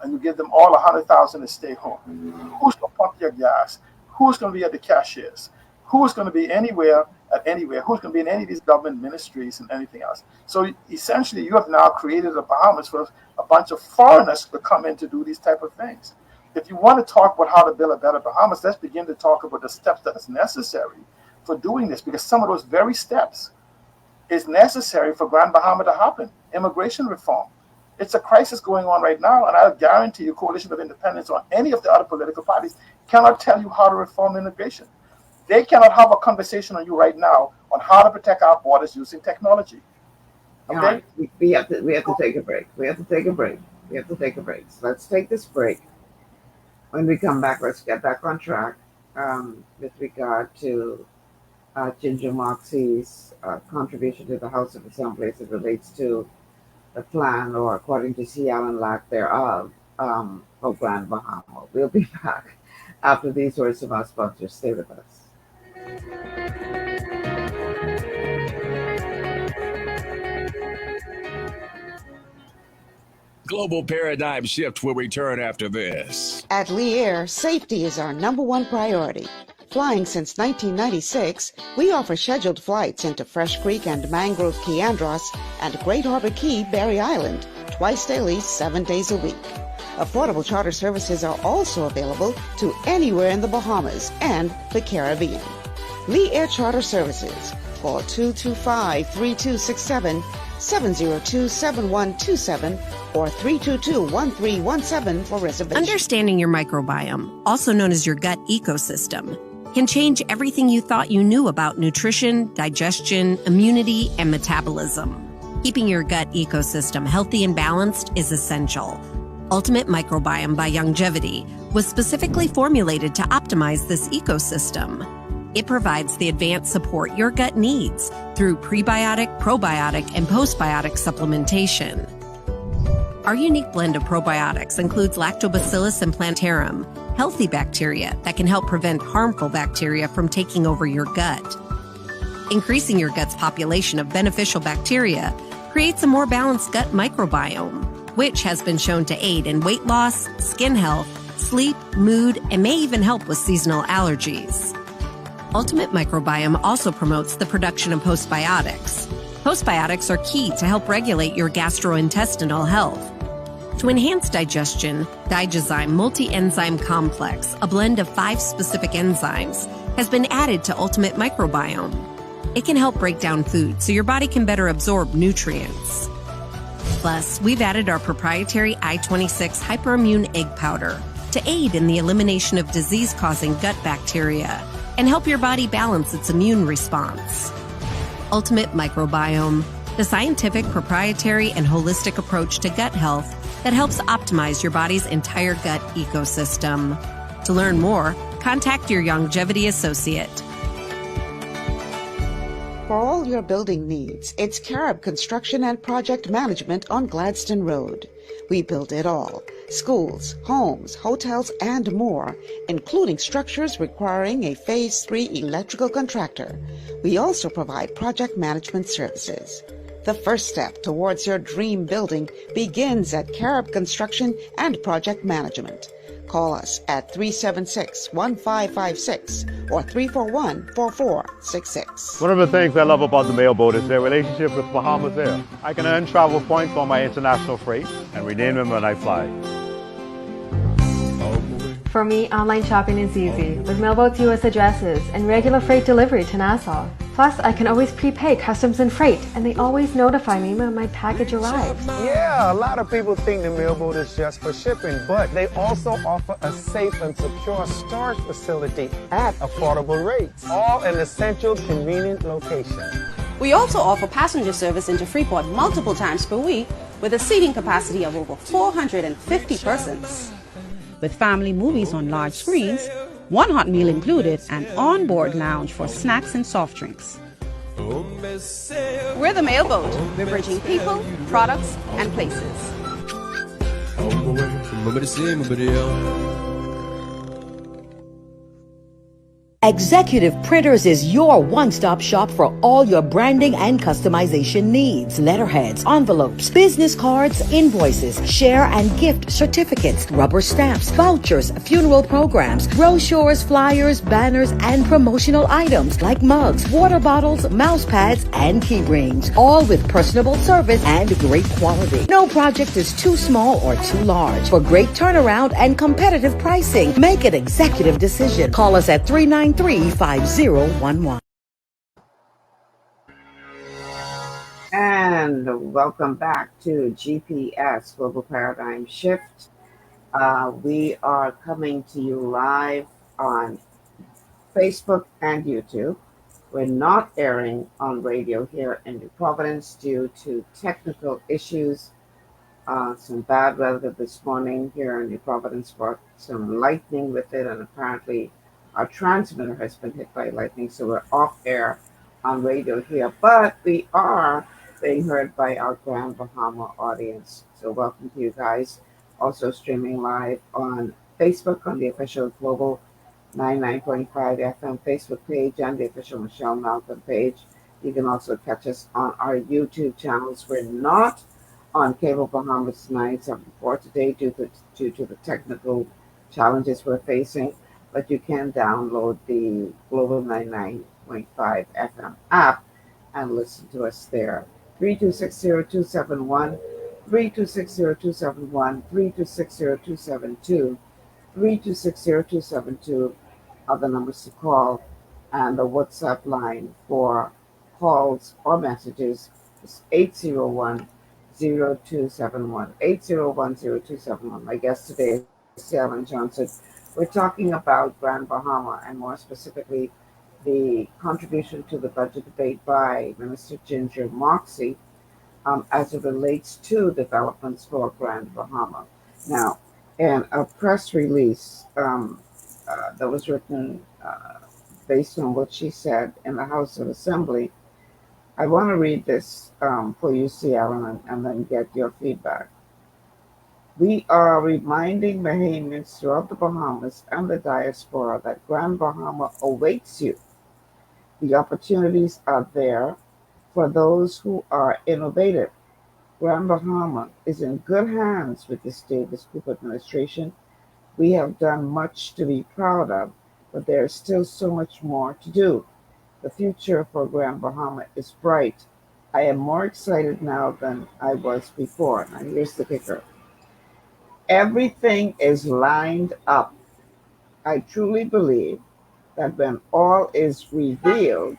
And you give them all $100,000 to stay home. Who's going to pump your gas? Who's going to be at the cashiers? Who's going to be anywhere at anywhere? Who's going to be in any of these government ministries and anything else? So essentially, you have now created the Bahamas for a bunch of foreigners to come in to do these type of things. If you want to talk about how to build a better Bahamas, let's begin to talk about the steps that is necessary for doing this, because some of those very steps is necessary for Grand Bahama to happen. Immigration reform. It's a crisis going on right now, and I'll guarantee you Coalition of Independence or any of the other political parties cannot tell you how to reform immigration. They cannot have a conversation on you right now on how to protect our borders using technology. Okay? Right. We have to take a break. So let's take this break. When we come back, let's get back on track with regard to Ginger Moxie's contribution to the House of Assembly as it relates to the plan, or according to C. Allen, lack thereof, for Grand Bahama. We'll be back after these words from our sponsors. Stay with us. Global Paradigm Shift will return after this. At Lee Air, safety is our #1 priority. Flying since 1996, we offer scheduled flights into Fresh Creek and Mangrove Key Andros and Great Harbor Key, Berry Island, twice daily, 7 days a week. Affordable charter services are also available to anywhere in the Bahamas and the Caribbean. Lee Air Charter Services. Call 225-3267, 702-7127, or 322-1317 for reservations. Understanding your microbiome, also known as your gut ecosystem, can change everything you thought you knew about nutrition, digestion, immunity, and metabolism. Keeping your gut ecosystem healthy and balanced is essential. Ultimate Microbiome by Longevity was specifically formulated to optimize this ecosystem. It provides the advanced support your gut needs through prebiotic, probiotic, and postbiotic supplementation. Our unique blend of probiotics includes Lactobacillus and Plantarum, healthy bacteria that can help prevent harmful bacteria from taking over your gut. Increasing your gut's population of beneficial bacteria creates a more balanced gut microbiome, which has been shown to aid in weight loss, skin health, sleep, mood, and may even help with seasonal allergies. Ultimate Microbiome also promotes the production of postbiotics. Postbiotics are key to help regulate your gastrointestinal health. To enhance digestion, Digizyme Multi-Enzyme Complex, a blend of 5 specific enzymes, has been added to Ultimate Microbiome. It can help break down food so your body can better absorb nutrients. Plus, we've added our proprietary I-26 hyperimmune egg powder to aid in the elimination of disease-causing gut bacteria and help your body balance its immune response. Ultimate Microbiome, the scientific, proprietary, and holistic approach to gut health that helps optimize your body's entire gut ecosystem. To learn more, contact your Longevity associate. For all your building needs, it's Carib Construction and Project Management on Gladstone Road. We build it all: schools, homes, hotels, and more, including structures requiring a Phase 3 electrical contractor. We also provide project management services. The first step towards your dream building begins at Carib Construction and Project Management. Call us at 376-1556 or 341-4466. One of the things I love about the Mailboat is their relationship with Bahamas Air. I can earn travel points on my international freight and redeem them when I fly. For me, online shopping is easy with Mailboat's U.S. addresses and regular freight delivery to Nassau. Plus, I can always prepay customs and freight, and they always notify me when my package arrives. Yeah, a lot of people think the Mailboat is just for shipping, but they also offer a safe and secure storage facility at affordable rates, all in a central, convenient location. We also offer passenger service into Freeport multiple times per week with a seating capacity of over 450 persons. With family movies on large screens, one hot meal included, and on-board lounge for snacks and soft drinks. We're the Mailboat. We're bridging people, products, and places. Executive Printers is your one-stop shop for all your branding and customization needs. Letterheads, envelopes, business cards, invoices, share and gift certificates, rubber stamps, vouchers, funeral programs, brochures, flyers, banners, and promotional items like mugs, water bottles, mouse pads, and key rings, all with personable service and great quality. No project is too small or too large. For great turnaround and competitive pricing, make an executive decision. Call us at 393-5011. And welcome back to GPS Global Paradigm Shift. We are coming to you live on Facebook and YouTube. We're not airing on radio here in New Providence due to technical issues. Some bad weather this morning here in New Providence brought some lightning with it, and apparently our transmitter has been hit by lightning, so we're off air on radio here, but we are being heard by our Grand Bahama audience. So welcome to you guys. Also streaming live on Facebook on the official Global 99.5 FM Facebook page and the official Michelle Malcolm page. You can also catch us on our YouTube channels. We're not on Cable Bahamas 974 today due to the technical challenges we're facing, but you can download the Global 99.5 FM app and listen to us there. 3260271, 3260271, 3260272, 3260272 are the numbers to call, and the WhatsApp line for calls or messages is 801-0271, 801-0271. My guest today is Alan Johnson. We're talking about Grand Bahama, and more specifically, the contribution to the budget debate by Minister Ginger Moxie as it relates to developments for Grand Bahama. Now, in a press release that was written based on what she said in the House of Assembly, I want to read this for you, C. Allen, and then get your feedback. We are reminding Bahamians throughout the Bahamas and the diaspora that Grand Bahama awaits you. The opportunities are there for those who are innovative. Grand Bahama is in good hands with this Davis Cooper administration. We have done much to be proud of, but there is still so much more to do. The future for Grand Bahama is bright. I am more excited now than I was before. Now here's the kicker. Everything is lined up. I truly believe that when all is revealed,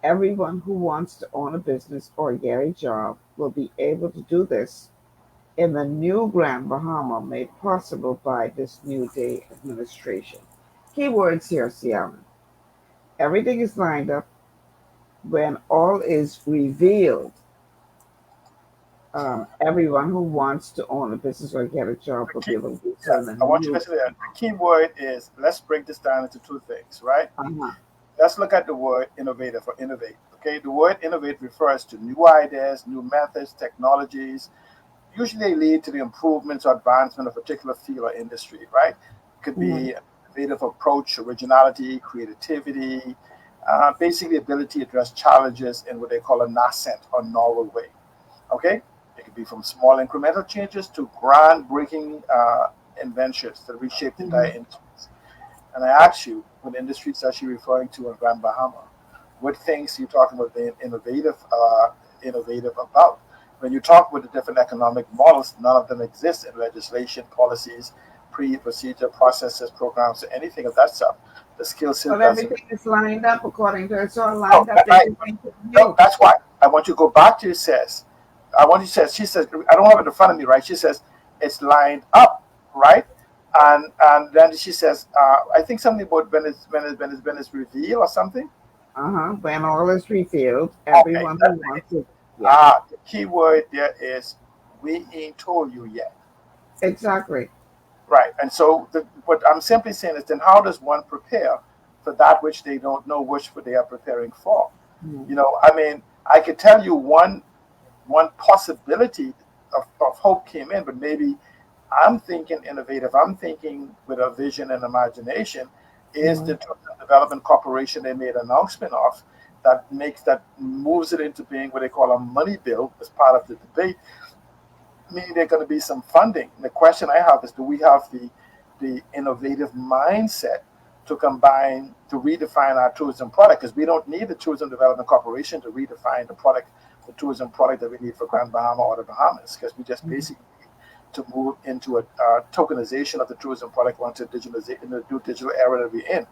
Everyone who wants to own a business or get a job will be able to do this in the new Grand Bahama made possible by this New Day administration. Keywords here, Siana. Everything is lined up when all is revealed. Everyone who wants to own a business or get a job will be able to do so. I want you to listen to that. The key word is, let's break this down into two things, right? Let's look at the word innovative or innovate. Okay, the word innovate refers to new ideas, new methods, technologies. Usually they lead to the improvements or advancement of a particular field or industry, right? It could be an innovative approach, originality, creativity, basically ability to address challenges in what they call a nascent or novel way. Okay? It could be from small incremental changes to groundbreaking inventions that reshape the entire industries. And I ask you, what industries are she referring to in Grand Bahama? What things are you talking about being innovative about? When you talk with the different economic models, none of them exist in legislation, policies, procedure, processes, programs, or anything of that stuff. The skill set But doesn't. everything is lined up according to it's all lined up. No, that's why I want you to go back to it. Says, she says, I don't have it in front of me, right? She says it's lined up, right? And then she says, I think something about when it's revealed or something. When all is revealed, everyone who wants it. The key word there is, we ain't told you yet. Exactly. Right. And so what I'm simply saying is, then how does one prepare for that which they don't know which they are preparing for? You know, I mean, I could tell you one possibility of hope came in, but maybe I'm thinking innovative. I'm thinking with a vision and imagination is the Tourism Development Corporation they made an announcement of that moves it into being what they call a money bill as part of the debate, meaning there's going to be some funding. And the question I have is, do we have the innovative mindset to combine, to redefine our tourism product? Because we don't need the Tourism Development Corporation to redefine the tourism product that we need for Grand Bahama or the Bahamas, because we just basically need to move into a tokenization of the tourism product onto in the new digital era that we're in.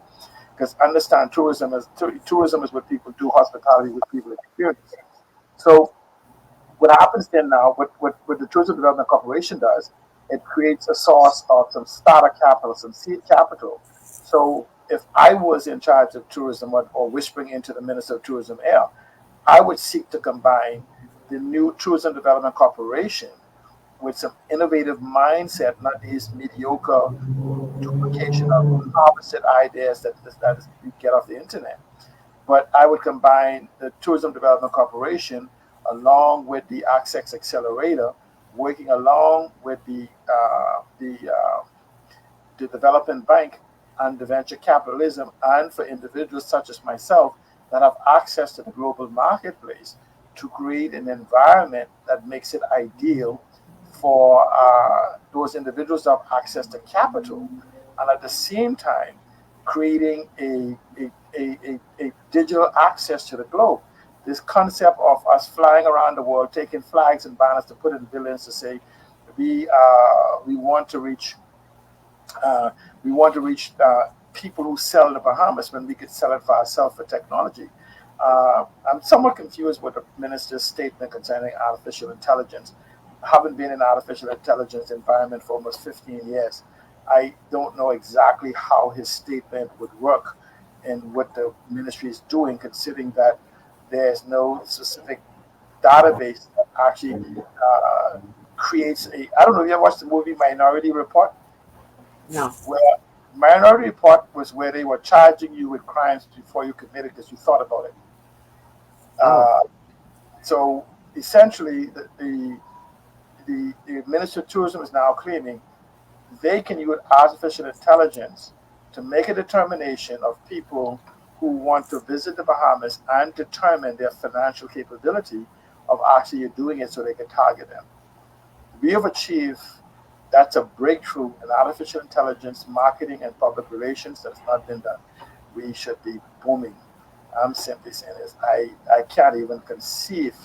Because understand, tourism is what people do, hospitality what people experience. So what happens then now, what the Tourism Development Corporation does, it creates a source of some starter capital, some seed capital. So if I was in charge of tourism or whispering into the Minister of Tourism ear, I would seek to combine the new Tourism Development Corporation with some innovative mindset, not these mediocre duplication of opposite ideas that you get off the internet. But I would combine the Tourism Development Corporation along with the Access Accelerator, working along with the Development Bank and the venture capitalism, and for individuals such as myself that have access to the global marketplace to create an environment that makes it ideal for those individuals that have access to capital, and at the same time creating a digital access to the globe. This concept of us flying around the world, taking flags and banners to put in buildings to say we want to reach people who sell the Bahamas when we could sell it for ourselves for technology. I'm somewhat confused with the minister's statement concerning artificial intelligence. I haven't been in artificial intelligence environment for almost 15 years. I don't know exactly how his statement would work and what the ministry is doing, considering that there's no specific database that actually creates a. I don't know if you ever watched the movie Minority Report? No. Where Minority Report was where they were charging you with crimes before you committed because you thought about it. So essentially, the Minister of Tourism is now claiming they can use artificial intelligence to make a determination of people who want to visit the Bahamas and determine their financial capability of actually doing it so they can target them. We have achieved, that's a breakthrough in artificial intelligence, marketing, and public relations that has not been done. We should be booming. I'm simply saying this. I can't even conceive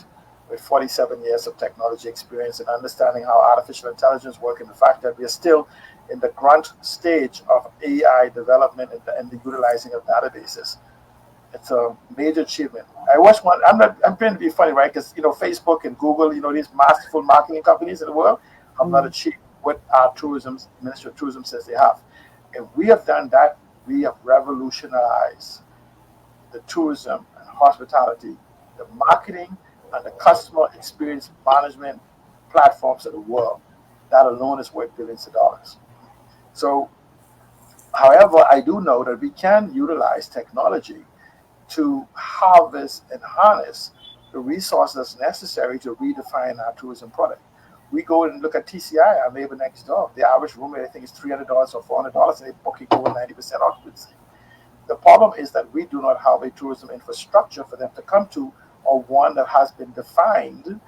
with 47 years of technology experience and understanding how artificial intelligence works, and the fact that we are still in the grunt stage of AI development and the utilizing of databases. It's a major achievement. I watched one. I'm trying to be funny, right? Because Facebook and Google, these masterful marketing companies in the world have not achieved what our Ministry of Tourism says they have. If we have done that, we have revolutionized the tourism and hospitality, the marketing and the customer experience management platforms of the world. That alone is worth billions of dollars. So, however, I do know that we can utilize technology to harvest and harness the resources necessary to redefine our tourism product. We go and look at TCI, our neighbor next door. The average room rate, I think, is $300 or $400, and they're booking over 90% occupancy. The problem is that we do not have a tourism infrastructure for them to come to, or one that has been defined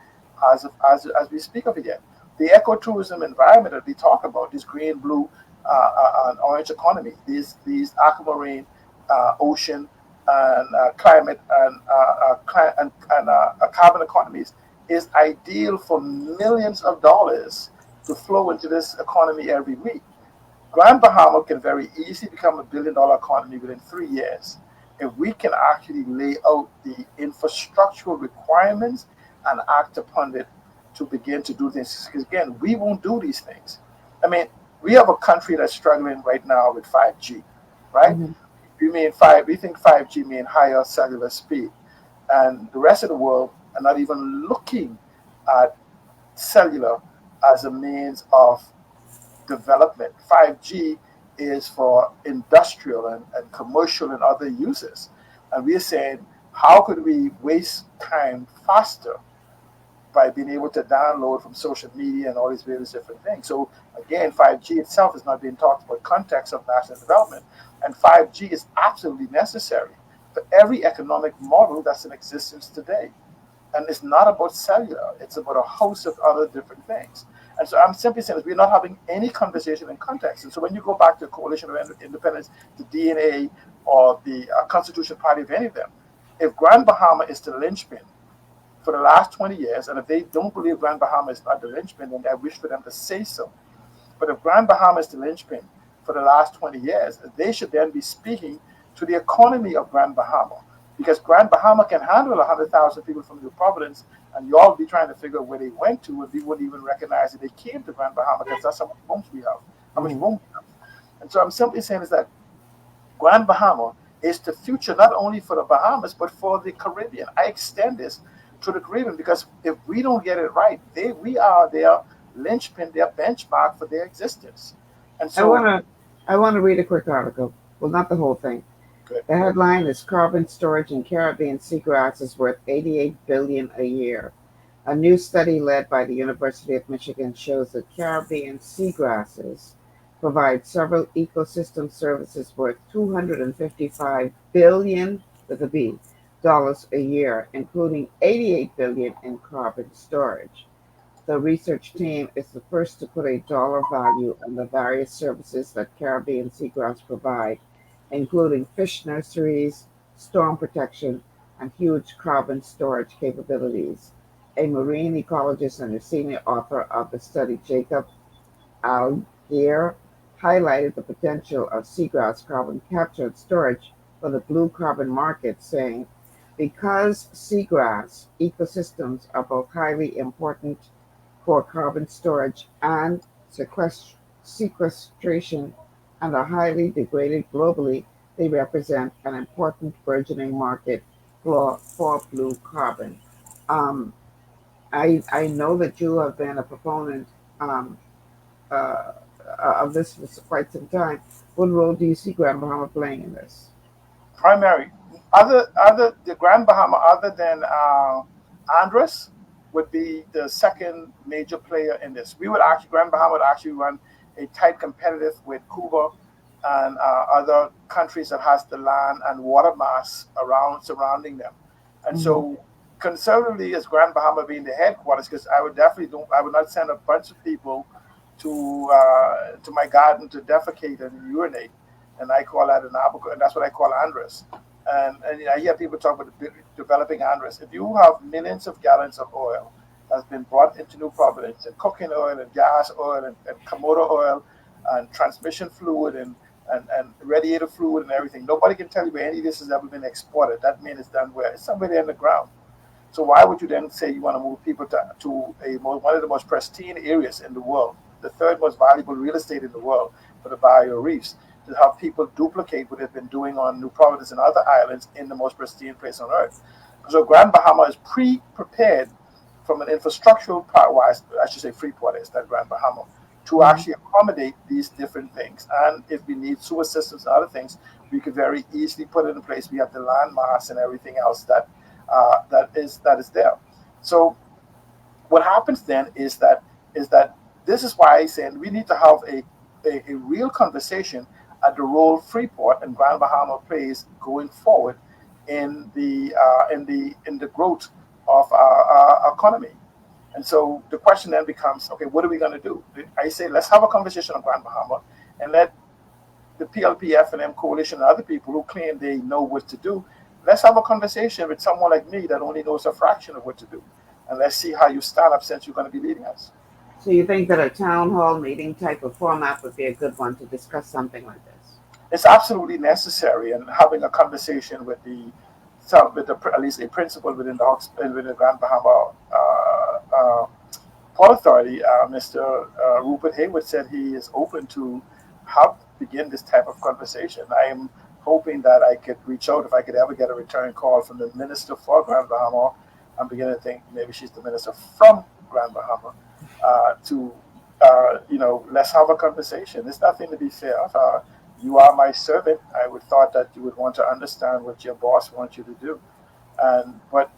as we speak of it yet. The ecotourism environment that we talk about, this green, blue, and orange economy, these aquamarine, ocean, and climate and carbon economies, is ideal for millions of dollars to flow into this economy every week. Grand Bahama can very easily become a $1 billion economy within 3 years if we can actually lay out the infrastructural requirements and act upon it to begin to do things. Because again, we won't do these things. I mean, we have a country that's struggling right now with 5G, right? We think 5G means higher cellular speed, and the rest of the world are not even looking at cellular as a means of development. 5G is for industrial and commercial and other uses. And we're saying, how could we waste time faster by being able to download from social media and all these various different things? So again, 5G itself is not being talked about context of national development. And 5G is absolutely necessary for every economic model that's in existence today. And it's not about cellular, it's about a host of other different things. And so I'm simply saying that we're not having any conversation in context. And so when you go back to the Coalition of Independence, the DNA, or the Constitution Party of any of them, if Grand Bahama is the linchpin for the last 20 years, and if they don't believe Grand Bahama is not the linchpin, then I wish for them to say so. But if Grand Bahama is the linchpin for the last 20 years, they should then be speaking to the economy of Grand Bahama, because Grand Bahama can handle 100,000 people from New Providence, and you all be trying to figure out where they went to, and we wouldn't even recognize that they came to Grand Bahama, because that's how much homes we have, how much room we have. And so I'm simply saying is that Grand Bahama is the future, not only for the Bahamas, but for the Caribbean. I extend this to the Caribbean, because if we don't get it right, we are their linchpin, their benchmark for their existence. And so I want to read a quick article. Well, not the whole thing. Good. The headline is Carbon Storage in Caribbean Seagrass is worth $88 billion a year. A new study led by the University of Michigan shows that Caribbean seagrasses provide several ecosystem services worth $255 billion with a B dollars a year, including $88 billion in carbon storage. The research team is the first to put a dollar value on the various services that Caribbean seagrass provide, including fish nurseries, storm protection, and huge carbon storage capabilities. A marine ecologist and the senior author of the study, Jacob Algier, highlighted the potential of seagrass carbon capture and storage for the blue carbon market, saying, because seagrass ecosystems are both highly important for carbon storage and sequestration and are highly degraded globally, they represent an important burgeoning market for blue carbon. I know that you have been a proponent of this for quite some time. What role do you see Grand Bahama playing in this? Primary. The Grand Bahama, other than Andros, would be the second major player in this. Grand Bahama would actually run a tight competitive with Cuba and other countries that has the land and water mass surrounding them. And so conservatively, as Grand Bahama being the headquarters, because I would not send a bunch of people to my garden to defecate and urinate, and I call that an Abaco, and that's what I call Andros. And I hear people talk about developing Andros. If you have millions of gallons of oil that's been brought into New Providence, and cooking oil and gas oil and Komodo oil and transmission fluid and and radiator fluid and everything. Nobody can tell you where any of this has ever been exported. That means it's done where? It's somewhere there in the ground. So why would you then say you want to move people to one of the most pristine areas in the world, the third most valuable real estate in the world for the barrier reefs, to have people duplicate what they've been doing on New Providence and other islands in the most pristine place on earth? So Grand Bahama is pre-prepared from an infrastructural part-wise, I should say Freeport is, that Grand Bahama, to actually accommodate these different things. And if we need sewer systems and other things, we could very easily put it in place. We have the land mass and everything else that is there. So what happens then is that this is why I say we need to have a real conversation at the role Freeport and Grand Bahama plays going forward in the growth of our economy. And so the question then becomes, okay, what are we going to do? I say, let's have a conversation on Grand Bahama and let the PLP, FNM coalition and other people who claim they know what to do, let's have a conversation with someone like me that only knows a fraction of what to do. And let's see how you stand up since you're going to be leading us. So you think that a town hall meeting type of format would be a good one to discuss something like this? It's absolutely necessary, and having a conversation with at least a principal within the Grand Bahama Port Authority, Mr. Rupert Hayward, said he is open to begin this type of conversation. I am hoping that I could reach out if I could ever get a return call from the minister for Grand Bahama. I'm beginning to think maybe she's the minister from Grand Bahama. Let's have a conversation. There's nothing to be fair. You are my servant. I would thought that you would want to understand what your boss wants you to do. But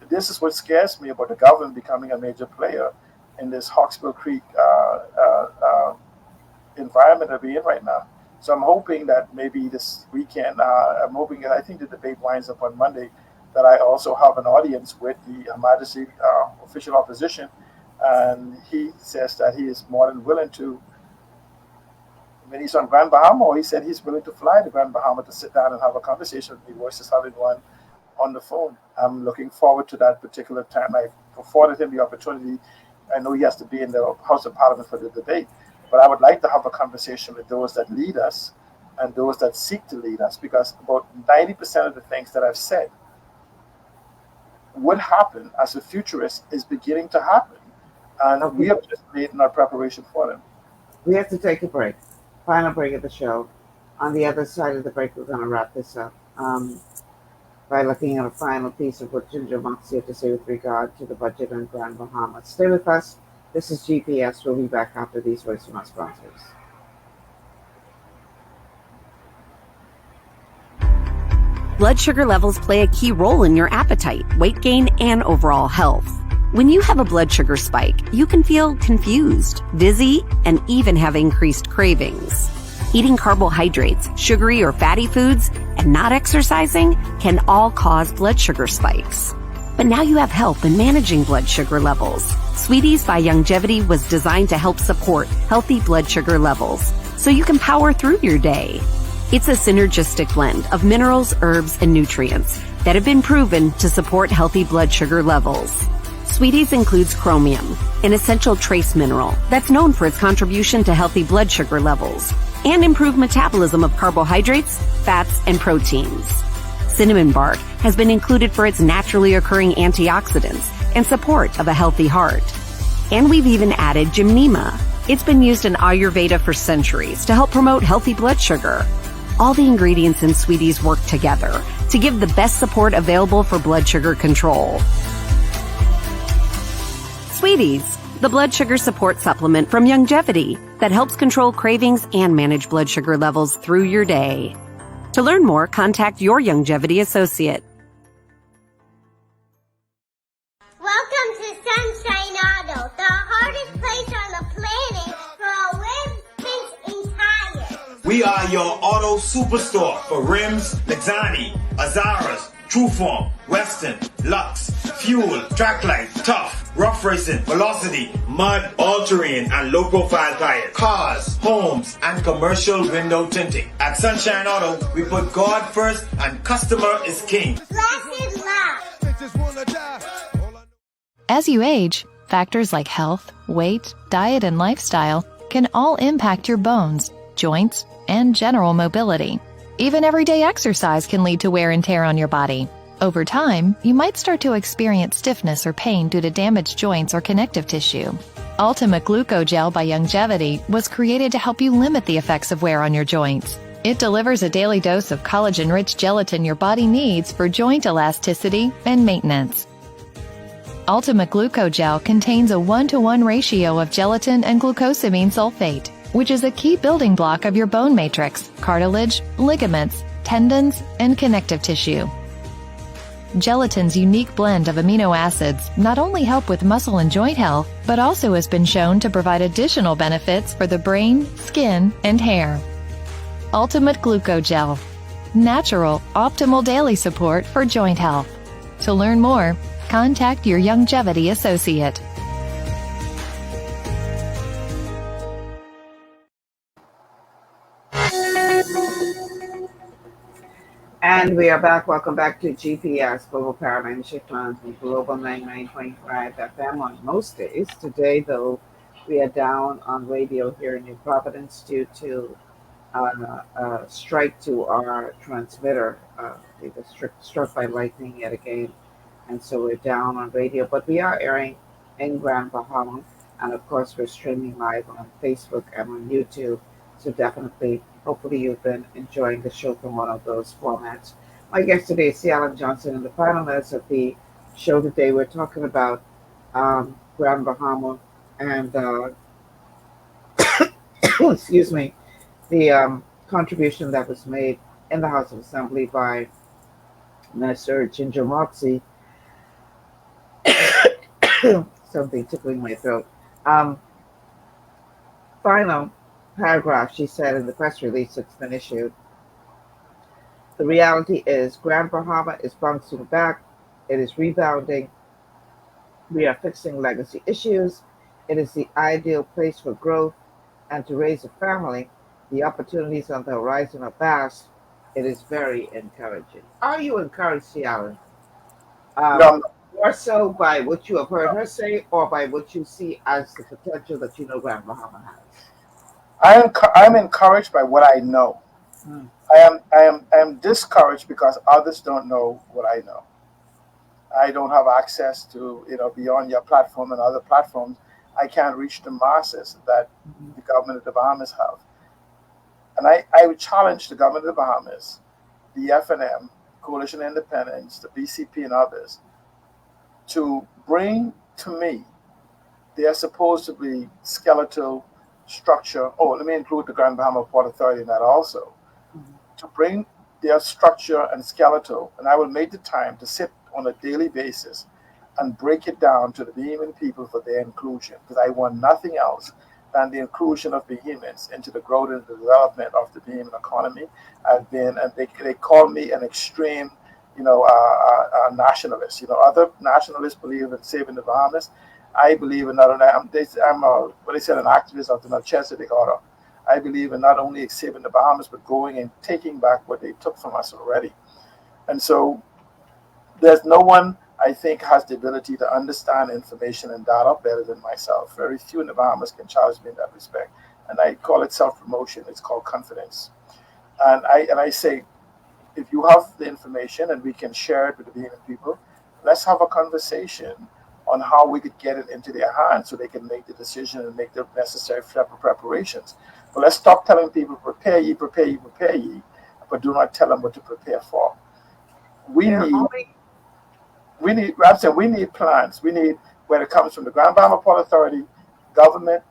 this is what scares me about the government becoming a major player in this Hawksbill Creek environment that we're in right now. So I'm hoping that maybe this weekend, I think the debate winds up on Monday, that I also have an audience with the Her Majesty official opposition. And he says that he is more than willing to, when he's on Grand Bahama, or he said he's willing to fly to Grand Bahama to sit down and have a conversation with me versus having one on the phone. I'm looking forward to that particular time. I afforded him the opportunity. I know he has to be in the House of Parliament for the debate, but I would like to have a conversation with those that lead us and those that seek to lead us, because about 90% of the things that I've said would happen as a futurist is beginning to happen. And we have just made in our preparation for them. We have to take a break. Final break of the show. On the other side of the break, we're going to wrap this up by looking at a final piece of what Ginger Moxie had to say with regard to the budget on Grand Bahama. Stay with us. This is GPS. We'll be back after these words from our sponsors. Blood sugar levels play a key role in your appetite, weight gain, and overall health. When you have a blood sugar spike, you can feel confused, dizzy, and even have increased cravings. Eating carbohydrates, sugary or fatty foods, and not exercising can all cause blood sugar spikes. But now you have help in managing blood sugar levels. Sweeties by Youngevity was designed to help support healthy blood sugar levels so you can power through your day. It's a synergistic blend of minerals, herbs, and nutrients that have been proven to support healthy blood sugar levels. Sweeties includes chromium, an essential trace mineral that's known for its contribution to healthy blood sugar levels and improved metabolism of carbohydrates, fats, and proteins. Cinnamon bark has been included for its naturally occurring antioxidants and support of a healthy heart. And we've even added gymnema. It's been used in Ayurveda for centuries to help promote healthy blood sugar. All the ingredients in Sweeties work together to give the best support available for blood sugar control. Sweeties, the blood sugar support supplement from Youngevity that helps control cravings and manage blood sugar levels through your day. To learn more, contact your Youngevity associate. Welcome to Sunshine Auto, the hardest place on the planet for a rim, fence, and tires. We are your auto superstore for rims, Lexani, Azaras, Trueform, Western, Lux, Fuel, Tracklight, Tough, Rough Racing, Velocity, Mud, All-Terrain, and low-profile tires, cars, homes, and commercial window tinting. At Sunshine Auto, we put God first and customer is king. Blessed love. As you age, factors like health, weight, diet, and lifestyle can all impact your bones, joints, and general mobility. Even everyday exercise can lead to wear and tear on your body. Over time, you might start to experience stiffness or pain due to damaged joints or connective tissue. Ultimate Glucogel by Youngevity was created to help you limit the effects of wear on your joints. It delivers a daily dose of collagen-rich gelatin your body needs for joint elasticity and maintenance. Ultimate Glucogel contains a 1-to-1 ratio of gelatin and glucosamine sulfate, which is a key building block of your bone matrix, cartilage, ligaments, tendons, and connective tissue. Gelatin's unique blend of amino acids not only help with muscle and joint health, but also has been shown to provide additional benefits for the brain, skin, and hair. Ultimate Glucogel. Natural, optimal daily support for joint health. To learn more, contact your Youngevity associate. And we are back. Welcome back to GPS, Global Paradigm Shift on Global 99.5 FM on most days. Today, though, we are down on radio here in New Providence due to a strike to our transmitter. It was struck by lightning yet again. And so we're down on radio. But we are airing in Grand Bahama. And, of course, we're streaming live on Facebook and on YouTube. So definitely, hopefully you've been enjoying the show from one of those formats. My guest today is C. Alan Johnson, and the finalists of the show today, we're talking about Grand Bahama and, excuse me, the contribution that was made in the House of Assembly by Minister Ginger Moxie. Something tickling my throat. Final paragraph, she said in the press release that's been issued. The reality is Grand Bahama is bouncing back. It is rebounding. We are fixing legacy issues. It is the ideal place for growth and to raise a family. The opportunities on the horizon are vast. It is very encouraging. Are you encouraged, Cialan? No. More so by what you have heard her say or by what you see as the potential that you know Grand Bahama has? I'm encouraged by what I know. I am discouraged because others don't know what I know. I don't have access to, beyond your platform and other platforms. I can't reach the masses that the government of the Bahamas have. And I would challenge the government of the Bahamas, the FNM, Coalition of Independence, the BCP and others, to bring to me their supposedly skeletal structure. Oh, let me include the Grand Bahama Port Authority in that also. To bring their structure and skeletal, and I will make the time to sit on a daily basis and break it down to the Bahamian people for their inclusion, because I want nothing else than the inclusion of Bahamians into the growth and the development of the Bahamian economy. I've been, and they call me an extreme, nationalist. Other nationalists believe in saving the Bahamas. I believe in not only, I'm what they said, an activist of the Melchizedek order. I believe in not only saving the Bahamas, but going and taking back what they took from us already. And so there's no one, I think, has the ability to understand information and data better than myself. Very few in the Bahamas can challenge me in that respect. And I call it self-promotion. It's called confidence. And I say, if you have the information and we can share it with the Bahamian people, let's have a conversation on how we could get it into their hands so they can make the decision and make the necessary preparations. But let's stop telling people, prepare ye, but do not tell them what to prepare for. We need plans. We need, whether it comes from the Grand Bahama Port Authority, government,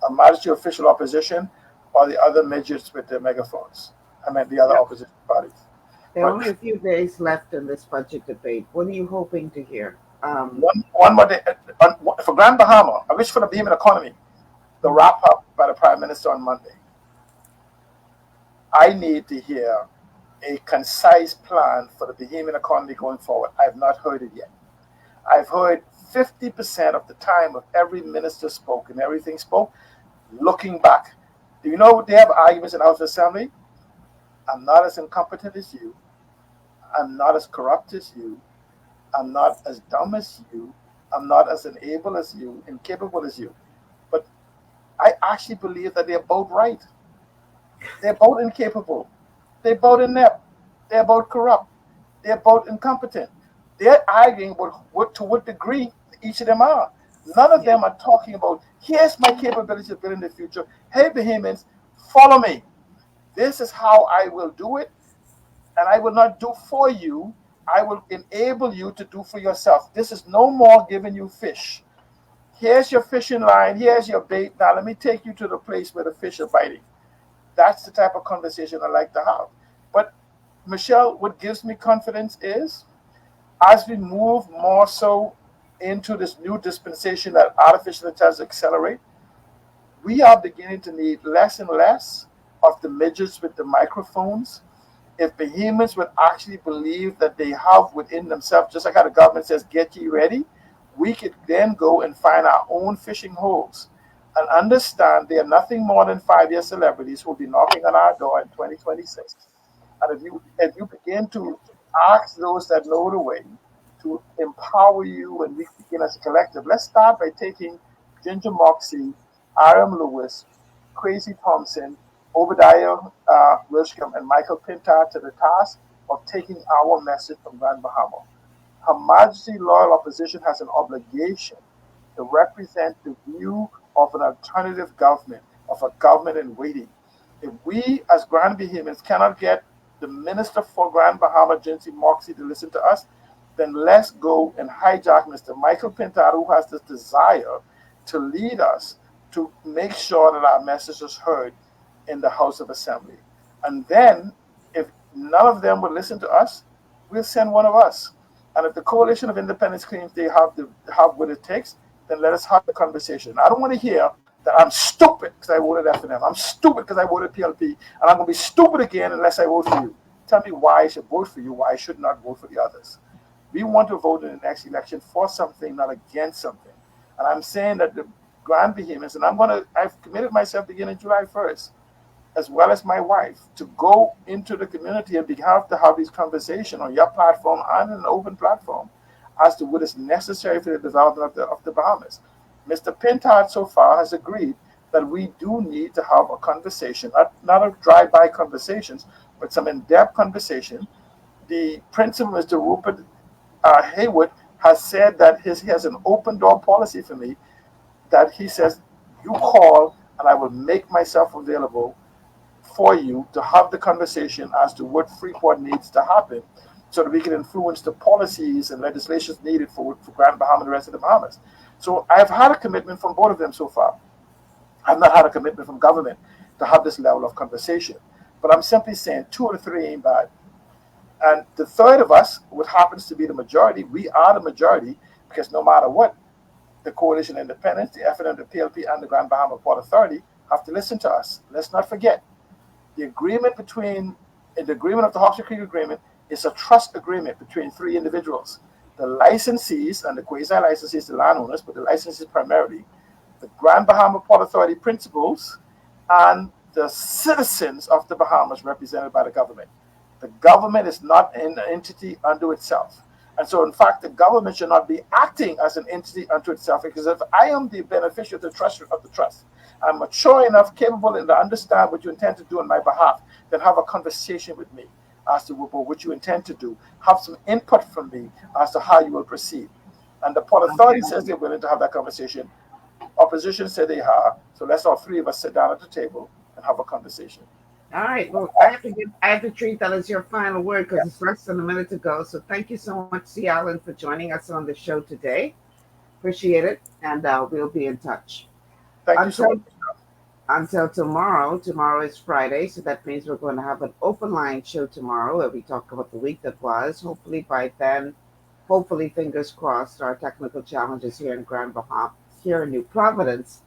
a majesty official opposition, or the other midgets with the megaphones. The other opposition parties. There are only a few days left in this budget debate. What are you hoping to hear? One more day for Grand Bahama. I wish for the Bahamian economy, the wrap up by the Prime Minister on Monday. I need to hear a concise plan for the Bahamian economy going forward. I have not heard it yet. I've heard 50% of the time of every minister spoke and everything spoke, looking back. Do you know they have arguments in the House of Assembly? I'm not as incompetent as you. I'm not as corrupt as you. I'm not as dumb as you. I'm not as unable as you, incapable as you. But I actually believe that they're both right. They're both incapable. They're both inept. They're both corrupt. They're both incompetent. They're arguing to what degree each of them are. None of them are talking about, here's my capability of building the future. Hey, Bahamians, follow me. This is how I will do it. And I will not do for you. I will enable you to do for yourself. This is no more giving you fish. Here's your fishing line. Here's your bait. Now let me take you to the place where the fish are biting. That's the type of conversation I like to have. But Michelle, what gives me confidence is as we move more so into this new dispensation that artificial intelligence accelerate, we are beginning to need less and less of the midgets with the microphones. If Bahamians would actually believe that they have within themselves, just like how the government says, get ye ready, we could then go and find our own fishing holes and understand they are nothing more than 5-year celebrities who will be knocking on our door in 2026. And if you begin to ask those that know the way to empower you and we begin as a collective, let's start by taking Ginger Moxie, Aram Lewis, Crazy Thompson, Obadiah Wilshcombe, and Michael Pintard to the task of taking our message from Grand Bahama. Her Majesty Loyal Opposition has an obligation to represent the view of an alternative government, of a government in waiting. If we as Grand Bahamians cannot get the Minister for Grand Bahama, Ginger Moxie, to listen to us, then let's go and hijack Mr. Michael Pintard, who has this desire to lead us to make sure that our message is heard in the House of Assembly. And then, if none of them will listen to us, we'll send one of us. And if the Coalition of Independence claims they have what it takes, then let us have the conversation. I don't want to hear that I'm stupid because I voted F&M. I'm stupid because I voted PLP. And I'm going to be stupid again unless I vote for you. Tell me why I should vote for you, why I should not vote for the others. We want to vote in the next election for something, not against something. And I'm saying that the Grand Bahamians, and I've committed myself beginning July 1st, as well as my wife, to go into the community and have to have these conversations on your platform and an open platform as to what is necessary for the development of the Bahamas. Mr. Pintard so far has agreed that we do need to have a conversation, not a drive-by conversations, but some in-depth conversation. The principal, Mr. Rupert Haywood, has said that he has an open door policy for me, that he says, you call and I will make myself available for you to have the conversation as to what Freeport needs to happen so that we can influence the policies and legislations needed for Grand Bahama and the rest of the Bahamas. So I've had a commitment from both of them so far. I've not had a commitment from government to have this level of conversation. But I'm simply saying 2 or 3 ain't bad. And the third of us, what happens to be the majority, we are the majority because no matter what, the Coalition of Independence, the FNM, the PLP, and the Grand Bahama Port Authority have to listen to us. Let's not forget, the agreement of the Hawks Creek Agreement is a trust agreement between 3 individuals. The licensees and the quasi-licensees, the landowners, but the licensees primarily, the Grand Bahama Port Authority principals, and the citizens of the Bahamas represented by the government. The government is not an entity unto itself. And so, in fact, the government should not be acting as an entity unto itself, because if I am the beneficiary of the trust, I'm mature enough, capable enough to understand what you intend to do on my behalf, then have a conversation with me as to what you intend to do. Have some input from me as to how you will proceed. And the Port Authority says they're willing to have that conversation. Opposition said they are. So let's all 3 of us sit down at the table and have a conversation. All right. Well, I have to treat that as your final word because it's less than a minute to go. So thank you so much, C. Allen, for joining us on the show today. Appreciate it. And we'll be in touch. Thank you so much. Until tomorrow. Tomorrow is Friday, so that means we're going to have an open line show tomorrow where we talk about the week that was. Hopefully by then, fingers crossed, our technical challenges here in Grand Bahama, here in New Providence,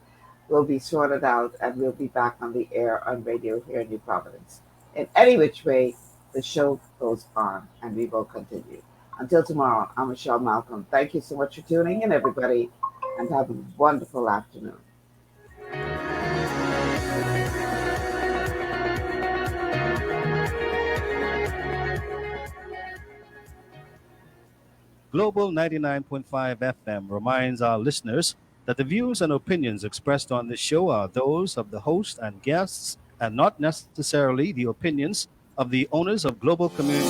will be sorted out and we'll be back on the air on radio here in New Providence. In any which way, the show goes on and we will continue. Until tomorrow, I'm Michelle Malcolm. Thank you so much for tuning in, everybody, and have a wonderful afternoon. Global 99.5 FM reminds our listeners that the views and opinions expressed on this show are those of the host and guests and not necessarily the opinions of the owners of Global Community.